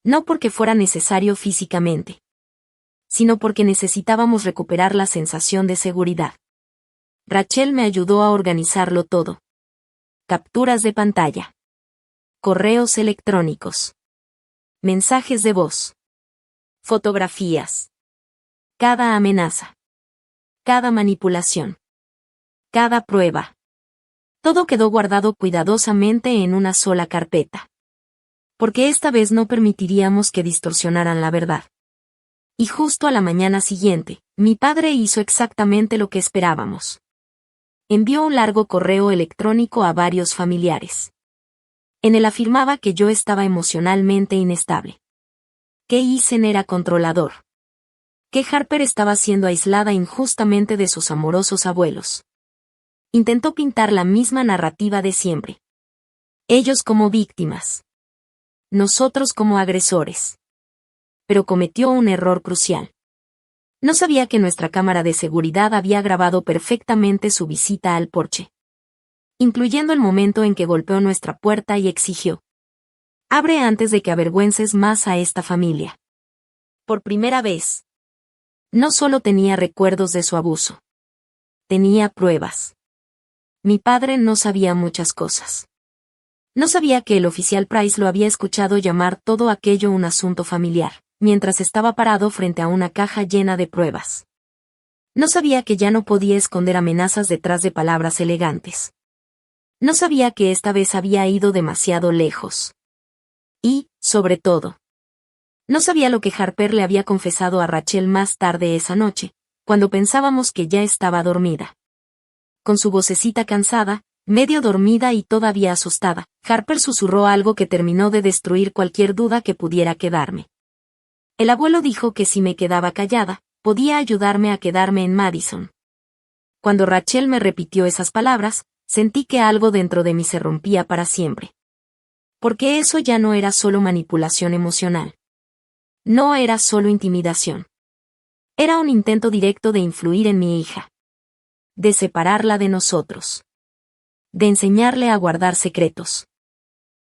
No porque fuera necesario físicamente, sino porque necesitábamos recuperar la sensación de seguridad. Rachel me ayudó a organizarlo todo. Capturas de pantalla. Correos electrónicos. Mensajes de voz. Fotografías. Cada amenaza. Cada manipulación. Cada prueba. Todo quedó guardado cuidadosamente en una sola carpeta. Porque esta vez no permitiríamos que distorsionaran la verdad. Y justo a la mañana siguiente, mi padre hizo exactamente lo que esperábamos. Envió un largo correo electrónico a varios familiares. En él afirmaba que yo estaba emocionalmente inestable. Que Eason era controlador. Que Harper estaba siendo aislada injustamente de sus amorosos abuelos. Intentó pintar la misma narrativa de siempre. Ellos como víctimas. Nosotros como agresores. Pero cometió un error crucial. No sabía que nuestra cámara de seguridad había grabado perfectamente su visita al porche. Incluyendo el momento en que golpeó nuestra puerta y exigió: abre antes de que avergüences más a esta familia. Por primera vez. No solo tenía recuerdos de su abuso. Tenía pruebas. Mi padre no sabía muchas cosas. No sabía que el oficial Price lo había escuchado llamar todo aquello un asunto familiar, mientras estaba parado frente a una caja llena de pruebas. No sabía que ya no podía esconder amenazas detrás de palabras elegantes. No sabía que esta vez había ido demasiado lejos. Y, sobre todo, no sabía lo que Harper le había confesado a Rachel más tarde esa noche, cuando pensábamos que ya estaba dormida. Con su vocecita cansada, medio dormida y todavía asustada, Harper susurró algo que terminó de destruir cualquier duda que pudiera quedarme. El abuelo dijo que si me quedaba callada, podía ayudarme a quedarme en Madison. Cuando Rachel me repitió esas palabras, sentí que algo dentro de mí se rompía para siempre. Porque eso ya no era solo manipulación emocional. No era solo intimidación. Era un intento directo de influir en mi hija. De separarla de nosotros. De enseñarle a guardar secretos.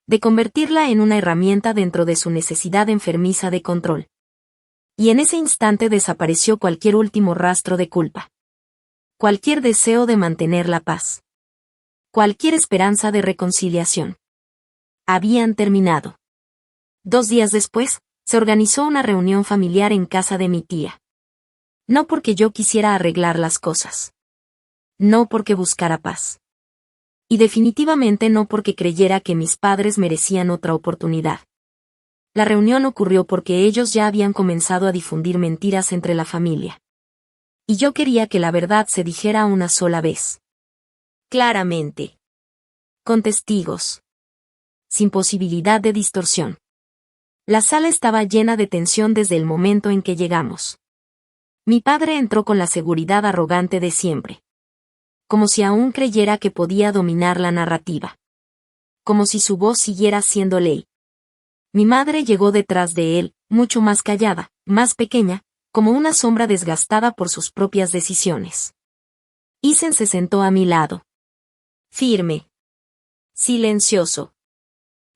De convertirla en una herramienta dentro de su necesidad enfermiza de control. Y en ese instante desapareció cualquier último rastro de culpa. Cualquier deseo de mantener la paz. Cualquier esperanza de reconciliación. Habían terminado. 2 días después, se organizó una reunión familiar en casa de mi tía. No porque yo quisiera arreglar las cosas. No porque buscara paz. Y definitivamente no porque creyera que mis padres merecían otra oportunidad. La reunión ocurrió porque ellos ya habían comenzado a difundir mentiras entre la familia. Y yo quería que la verdad se dijera una sola vez. Claramente. Con testigos. Sin posibilidad de distorsión. La sala estaba llena de tensión desde el momento en que llegamos. Mi padre entró con la seguridad arrogante de siempre. Como si aún creyera que podía dominar la narrativa. Como si su voz siguiera siendo ley. Mi madre llegó detrás de él, mucho más callada, más pequeña, como una sombra desgastada por sus propias decisiones. Eason se sentó a mi lado. Firme. Silencioso.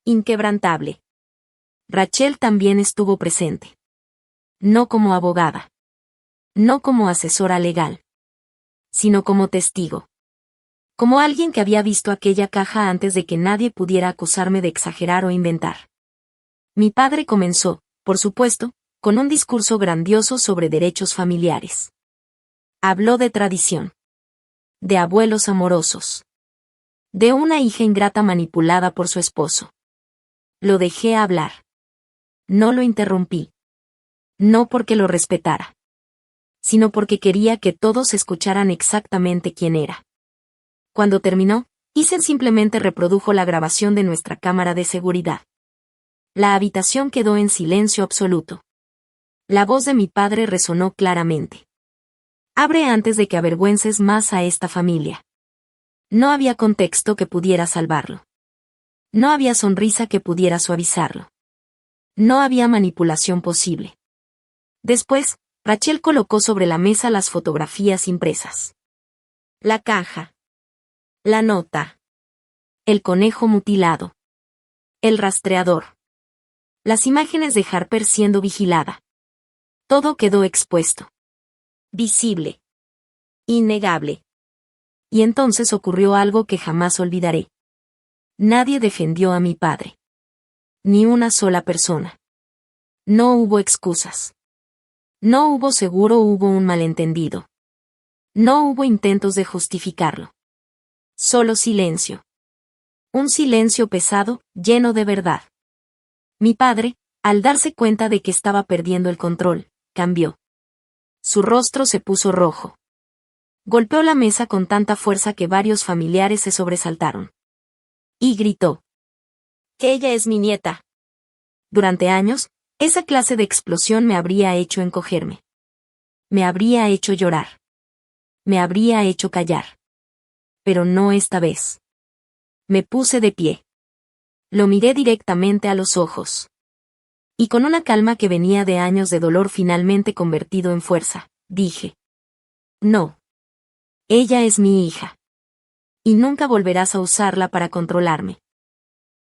Inquebrantable. Rachel también estuvo presente. No como abogada. No como asesora legal. Sino como testigo. Como alguien que había visto aquella caja antes de que nadie pudiera acusarme de exagerar o inventar. Mi padre comenzó, por supuesto, con un discurso grandioso sobre derechos familiares. Habló de tradición, de abuelos amorosos, de una hija ingrata manipulada por su esposo. Lo dejé hablar. No lo interrumpí. No porque lo respetara, sino porque quería que todos escucharan exactamente quién era. Cuando terminó, Isen simplemente reprodujo la grabación de nuestra cámara de seguridad. La habitación quedó en silencio absoluto. La voz de mi padre resonó claramente. Abre antes de que avergüences más a esta familia. No había contexto que pudiera salvarlo. No había sonrisa que pudiera suavizarlo. No había manipulación posible. Después, Rachel colocó sobre la mesa las fotografías impresas. La caja. La nota. El conejo mutilado. El rastreador. Las imágenes de Harper siendo vigilada. Todo quedó expuesto. Visible. Innegable. Y entonces ocurrió algo que jamás olvidaré. Nadie defendió a mi padre. Ni una sola persona. No hubo excusas. No hubo seguro, hubo un malentendido. No hubo intentos de justificarlo. Solo silencio. Un silencio pesado, lleno de verdad. Mi padre, al darse cuenta de que estaba perdiendo el control, cambió. Su rostro se puso rojo. Golpeó la mesa con tanta fuerza que varios familiares se sobresaltaron. Y gritó: «Ella es mi nieta». Durante años, esa clase de explosión me habría hecho encogerme. Me habría hecho llorar. Me habría hecho callar. Pero no esta vez. Me puse de pie. Lo miré directamente a los ojos. Y con una calma que venía de años de dolor finalmente convertido en fuerza, dije: «No. Ella es mi hija. Y nunca volverás a usarla para controlarme».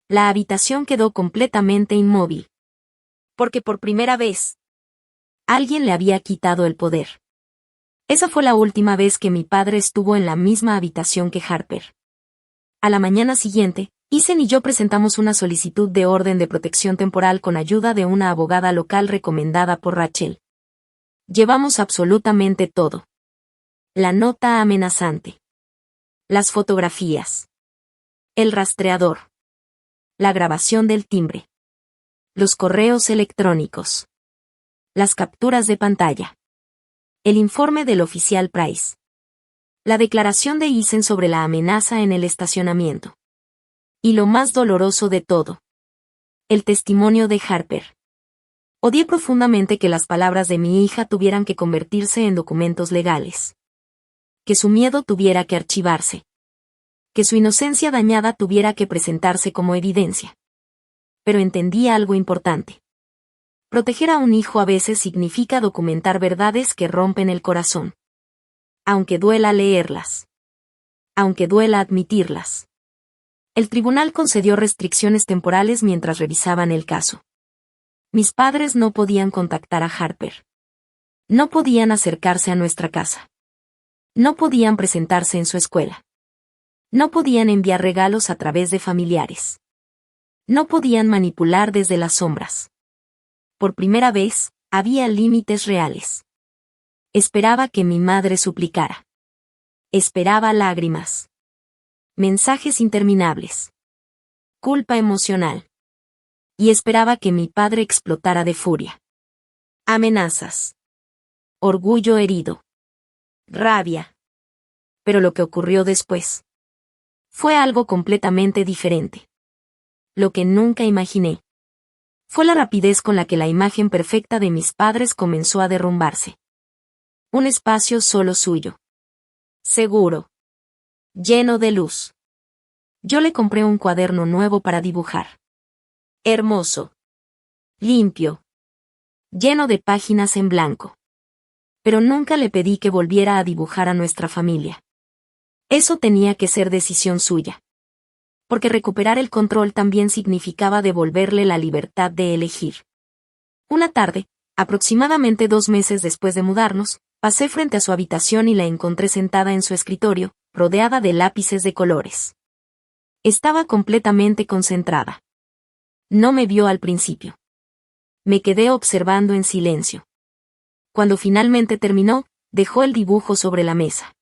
La habitación quedó completamente inmóvil. Porque por primera vez, alguien le había quitado el poder. Esa fue la última vez que mi padre estuvo en la misma habitación que Harper. A la mañana siguiente, Isen y yo presentamos una solicitud de orden de protección temporal con ayuda de una abogada local recomendada por Rachel. Llevamos absolutamente todo. La nota amenazante. Las fotografías. El rastreador. La grabación del timbre. Los correos electrónicos. Las capturas de pantalla. El informe del oficial Price. La declaración de Isen sobre la amenaza en el estacionamiento. Y lo más doloroso de todo. El testimonio de Harper. Odié profundamente que las palabras de mi hija tuvieran que convertirse en documentos legales. Que su miedo tuviera que archivarse. Que su inocencia dañada tuviera que presentarse como evidencia. Pero entendí algo importante. Proteger a un hijo a veces significa documentar verdades que rompen el corazón. Aunque duela leerlas. Aunque duela admitirlas. El tribunal concedió restricciones temporales mientras revisaban el caso. Mis padres no podían contactar a Harper. No podían acercarse a nuestra casa. No podían presentarse en su escuela. No podían enviar regalos a través de familiares. No podían manipular desde las sombras. Por primera vez, había límites reales. Esperaba que mi madre suplicara. Esperaba lágrimas. Mensajes interminables. Culpa emocional. Y esperaba que mi padre explotara de furia. Amenazas. Orgullo herido. Rabia. Pero lo que ocurrió después fue algo completamente diferente. Lo que nunca imaginé fue la rapidez con la que la imagen perfecta de mis padres comenzó a derrumbarse. Un espacio solo suyo. Seguro. Lleno de luz. Yo le compré un cuaderno nuevo para dibujar. Hermoso. Limpio. Lleno de páginas en blanco. Pero nunca le pedí que volviera a dibujar a nuestra familia. Eso tenía que ser decisión suya. Porque recuperar el control también significaba devolverle la libertad de elegir. Una tarde, aproximadamente 2 meses después de mudarnos, pasé frente a su habitación y la encontré sentada en su escritorio, rodeada de lápices de colores. Estaba completamente concentrada. No me vio al principio. Me quedé observando en silencio. Cuando finalmente terminó, dejó el dibujo sobre la mesa.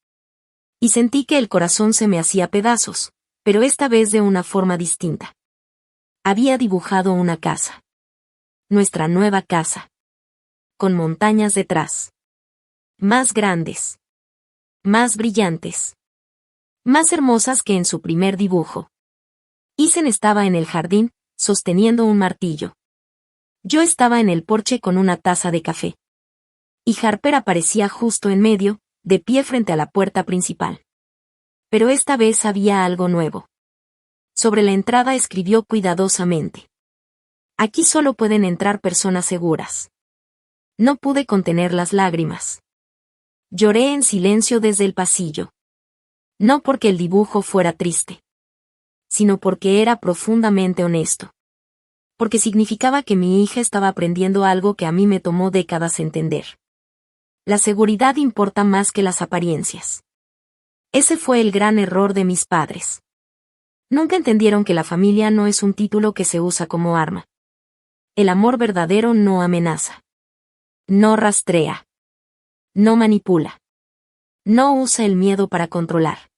Y sentí que el corazón se me hacía pedazos, pero esta vez de una forma distinta. Había dibujado una casa. Nuestra nueva casa. Con montañas detrás. Más grandes. Más brillantes. Más hermosas que en su primer dibujo. Ethan estaba en el jardín, sosteniendo un martillo. Yo estaba en el porche con una taza de café. Y Harper aparecía justo en medio, de pie frente a la puerta principal. Pero esta vez había algo nuevo. Sobre la entrada escribió cuidadosamente. Aquí solo pueden entrar personas seguras. No pude contener las lágrimas. Lloré en silencio desde el pasillo. No porque el dibujo fuera triste, sino porque era profundamente honesto. Porque significaba que mi hija estaba aprendiendo algo que a mí me tomó décadas entender. La seguridad importa más que las apariencias. Ese fue el gran error de mis padres. Nunca entendieron que la familia no es un título que se usa como arma. El amor verdadero no amenaza. No rastrea. No manipula. No usa el miedo para controlar.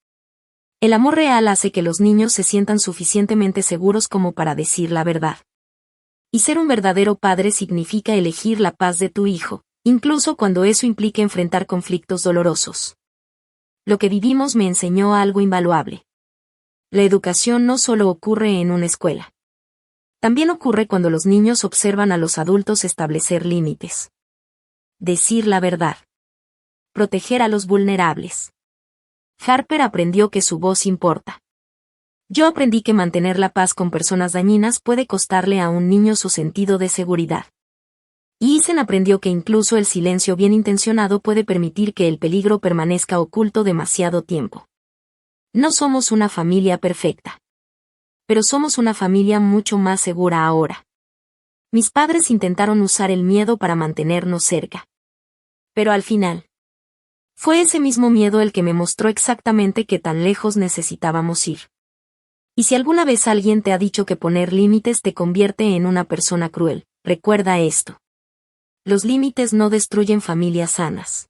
El amor real hace que los niños se sientan suficientemente seguros como para decir la verdad. Y ser un verdadero padre significa elegir la paz de tu hijo, incluso cuando eso implique enfrentar conflictos dolorosos. Lo que vivimos me enseñó algo invaluable. La educación no solo ocurre en una escuela. También ocurre cuando los niños observan a los adultos establecer límites. Decir la verdad. Proteger a los vulnerables. Harper aprendió que su voz importa. Yo aprendí que mantener la paz con personas dañinas puede costarle a un niño su sentido de seguridad. Y Ethan aprendió que incluso el silencio bien intencionado puede permitir que el peligro permanezca oculto demasiado tiempo. No somos una familia perfecta. Pero somos una familia mucho más segura ahora. Mis padres intentaron usar el miedo para mantenernos cerca. Pero al final, fue ese mismo miedo el que me mostró exactamente qué tan lejos necesitábamos ir. Y si alguna vez alguien te ha dicho que poner límites te convierte en una persona cruel, recuerda esto. Los límites no destruyen familias sanas.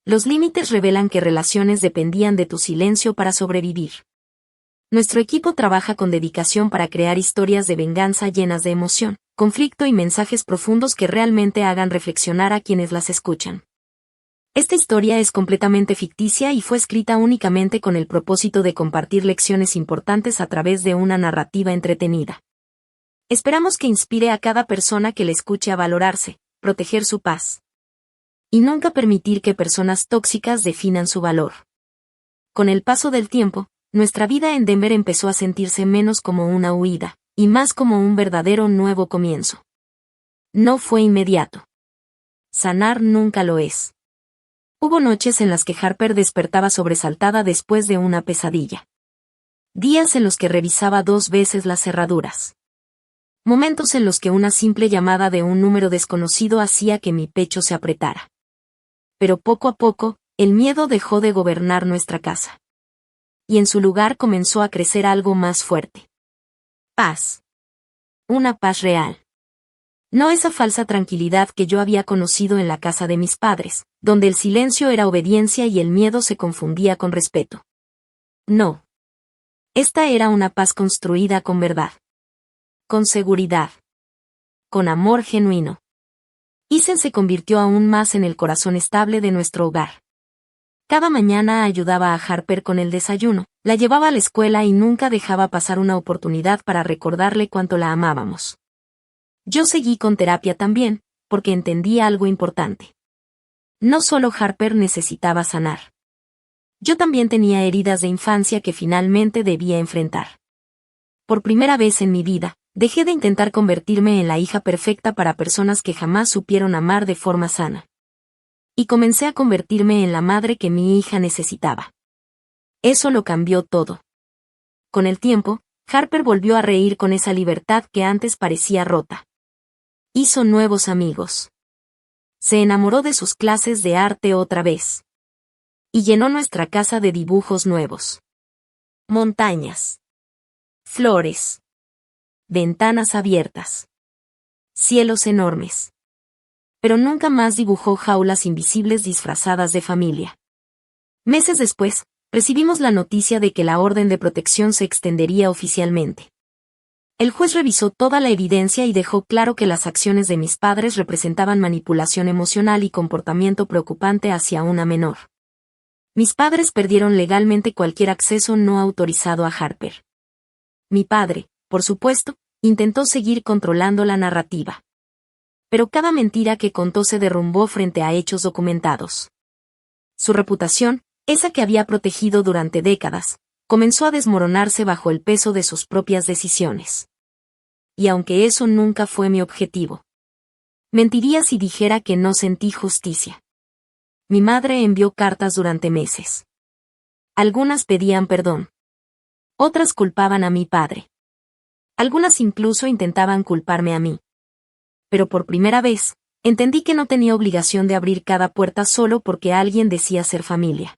Los límites revelan que relaciones dependían de tu silencio para sobrevivir. Nuestro equipo trabaja con dedicación para crear historias de venganza llenas de emoción, conflicto y mensajes profundos que realmente hagan reflexionar a quienes las escuchan. Esta historia es completamente ficticia y fue escrita únicamente con el propósito de compartir lecciones importantes a través de una narrativa entretenida. Esperamos que inspire a cada persona que la escuche a valorarse, proteger su paz. Y nunca permitir que personas tóxicas definan su valor. Con el paso del tiempo, nuestra vida en Denver empezó a sentirse menos como una huida, y más como un verdadero nuevo comienzo. No fue inmediato. Sanar nunca lo es. Hubo noches en las que Harper despertaba sobresaltada después de una pesadilla. Días en los que revisaba 2 veces las cerraduras. Momentos en los que una simple llamada de un número desconocido hacía que mi pecho se apretara. Pero poco a poco, el miedo dejó de gobernar nuestra casa. Y en su lugar comenzó a crecer algo más fuerte. Paz. Una paz real. No esa falsa tranquilidad que yo había conocido en la casa de mis padres, donde el silencio era obediencia y el miedo se confundía con respeto. No. Esta era una paz construida con verdad. Con seguridad. Con amor genuino. Ethan se convirtió aún más en el corazón estable de nuestro hogar. Cada mañana ayudaba a Harper con el desayuno, la llevaba a la escuela y nunca dejaba pasar una oportunidad para recordarle cuánto la amábamos. Yo seguí con terapia también, porque entendí algo importante. No solo Harper necesitaba sanar. Yo también tenía heridas de infancia que finalmente debía enfrentar. Por primera vez en mi vida, dejé de intentar convertirme en la hija perfecta para personas que jamás supieron amar de forma sana. Y comencé a convertirme en la madre que mi hija necesitaba. Eso lo cambió todo. Con el tiempo, Harper volvió a reír con esa libertad que antes parecía rota. Hizo nuevos amigos. Se enamoró de sus clases de arte otra vez. Y llenó nuestra casa de dibujos nuevos. Montañas. Flores. Ventanas abiertas. cielos enormes. Pero nunca más dibujó jaulas invisibles disfrazadas de familia. Meses después, recibimos la noticia de que la orden de protección se extendería oficialmente. El juez revisó toda la evidencia y dejó claro que las acciones de mis padres representaban manipulación emocional y comportamiento preocupante hacia una menor. Mis padres perdieron legalmente cualquier acceso no autorizado a Harper. Mi padre, por supuesto, intentó seguir controlando la narrativa. Pero cada mentira que contó se derrumbó frente a hechos documentados. Su reputación, esa que había protegido durante décadas, comenzó a desmoronarse bajo el peso de sus propias decisiones. Y aunque eso nunca fue mi objetivo, mentiría si dijera que no sentí justicia. Mi madre envió cartas durante meses. Algunas pedían perdón. Otras culpaban a mi padre. Algunas incluso intentaban culparme a mí. Pero por primera vez, entendí que no tenía obligación de abrir cada puerta solo porque alguien decía ser familia.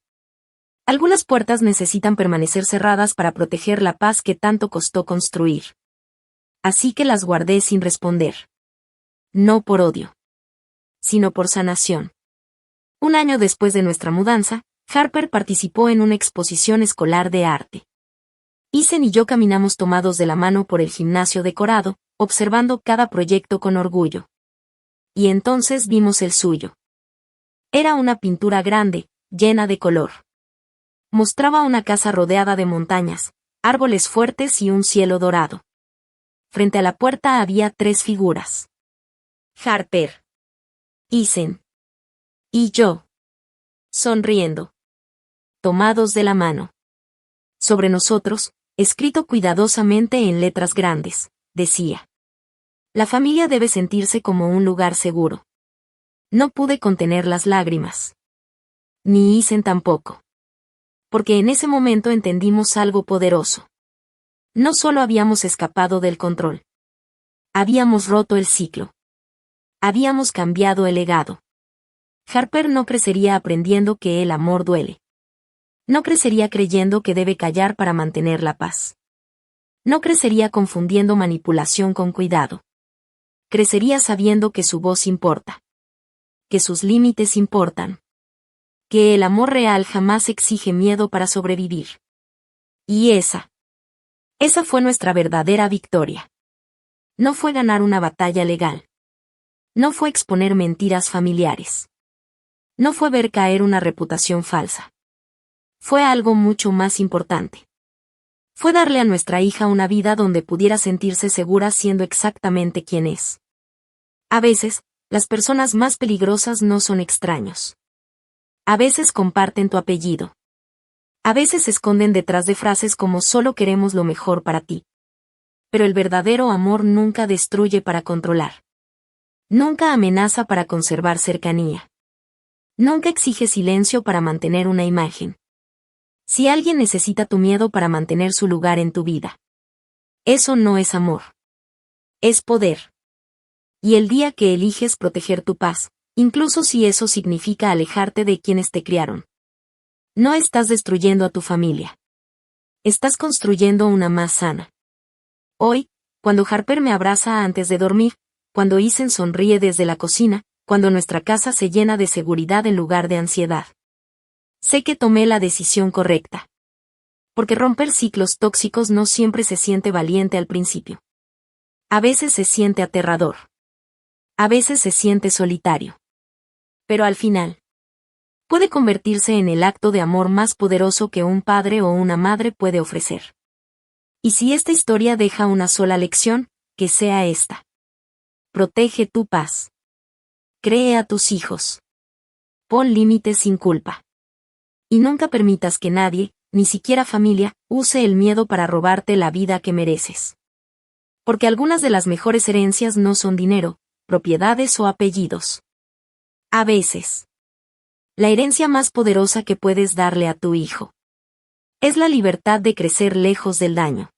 Algunas puertas necesitan permanecer cerradas para proteger la paz que tanto costó construir. Así que las guardé sin responder. No por odio, sino por sanación. Un año después de nuestra mudanza, Harper participó en una exposición escolar de arte. Isen y yo caminamos tomados de la mano por el gimnasio decorado, observando cada proyecto con orgullo. Y entonces vimos el suyo. Era una pintura grande, llena de color. Mostraba una casa rodeada de montañas, árboles fuertes y un cielo dorado. Frente a la puerta había 3 figuras. Harper, Isen y yo. Sonriendo. Tomados de la mano. Sobre nosotros, escrito cuidadosamente en letras grandes, decía: la familia debe sentirse como un lugar seguro. No pude contener las lágrimas. Ni Isen tampoco. Porque en ese momento entendimos algo poderoso. No solo habíamos escapado del control. Habíamos roto el ciclo. Habíamos cambiado el legado. Harper no crecería aprendiendo que el amor duele. No crecería creyendo que debe callar para mantener la paz. No crecería confundiendo manipulación con cuidado. Crecería sabiendo que su voz importa. Que sus límites importan. Que el amor real jamás exige miedo para sobrevivir. Y esa fue nuestra verdadera victoria. No fue ganar una batalla legal. No fue exponer mentiras familiares. No fue ver caer una reputación falsa. Fue algo mucho más importante. Fue darle a nuestra hija una vida donde pudiera sentirse segura siendo exactamente quien es. A veces, las personas más peligrosas no son extraños. A veces comparten tu apellido. A veces se esconden detrás de frases como solo queremos lo mejor para ti. Pero el verdadero amor nunca destruye para controlar. Nunca amenaza para conservar cercanía. Nunca exige silencio para mantener una imagen. Si alguien necesita tu miedo para mantener su lugar en tu vida, eso no es amor. Es poder. Y el día que eliges proteger tu paz, incluso si eso significa alejarte de quienes te criaron, no estás destruyendo a tu familia. Estás construyendo una más sana. Hoy, cuando Harper me abraza antes de dormir, cuando Isen sonríe desde la cocina, cuando nuestra casa se llena de seguridad en lugar de ansiedad, sé que tomé la decisión correcta. Porque romper ciclos tóxicos no siempre se siente valiente al principio. A veces se siente aterrador. A veces se siente solitario. Pero al final, puede convertirse en el acto de amor más poderoso que un padre o una madre puede ofrecer. Y si esta historia deja una sola lección, que sea esta. Protege tu paz. Cree a tus hijos. Pon límites sin culpa. Y nunca permitas que nadie, ni siquiera familia, use el miedo para robarte la vida que mereces. Porque algunas de las mejores herencias no son dinero, propiedades o apellidos. A veces, la herencia más poderosa que puedes darle a tu hijo es la libertad de crecer lejos del daño.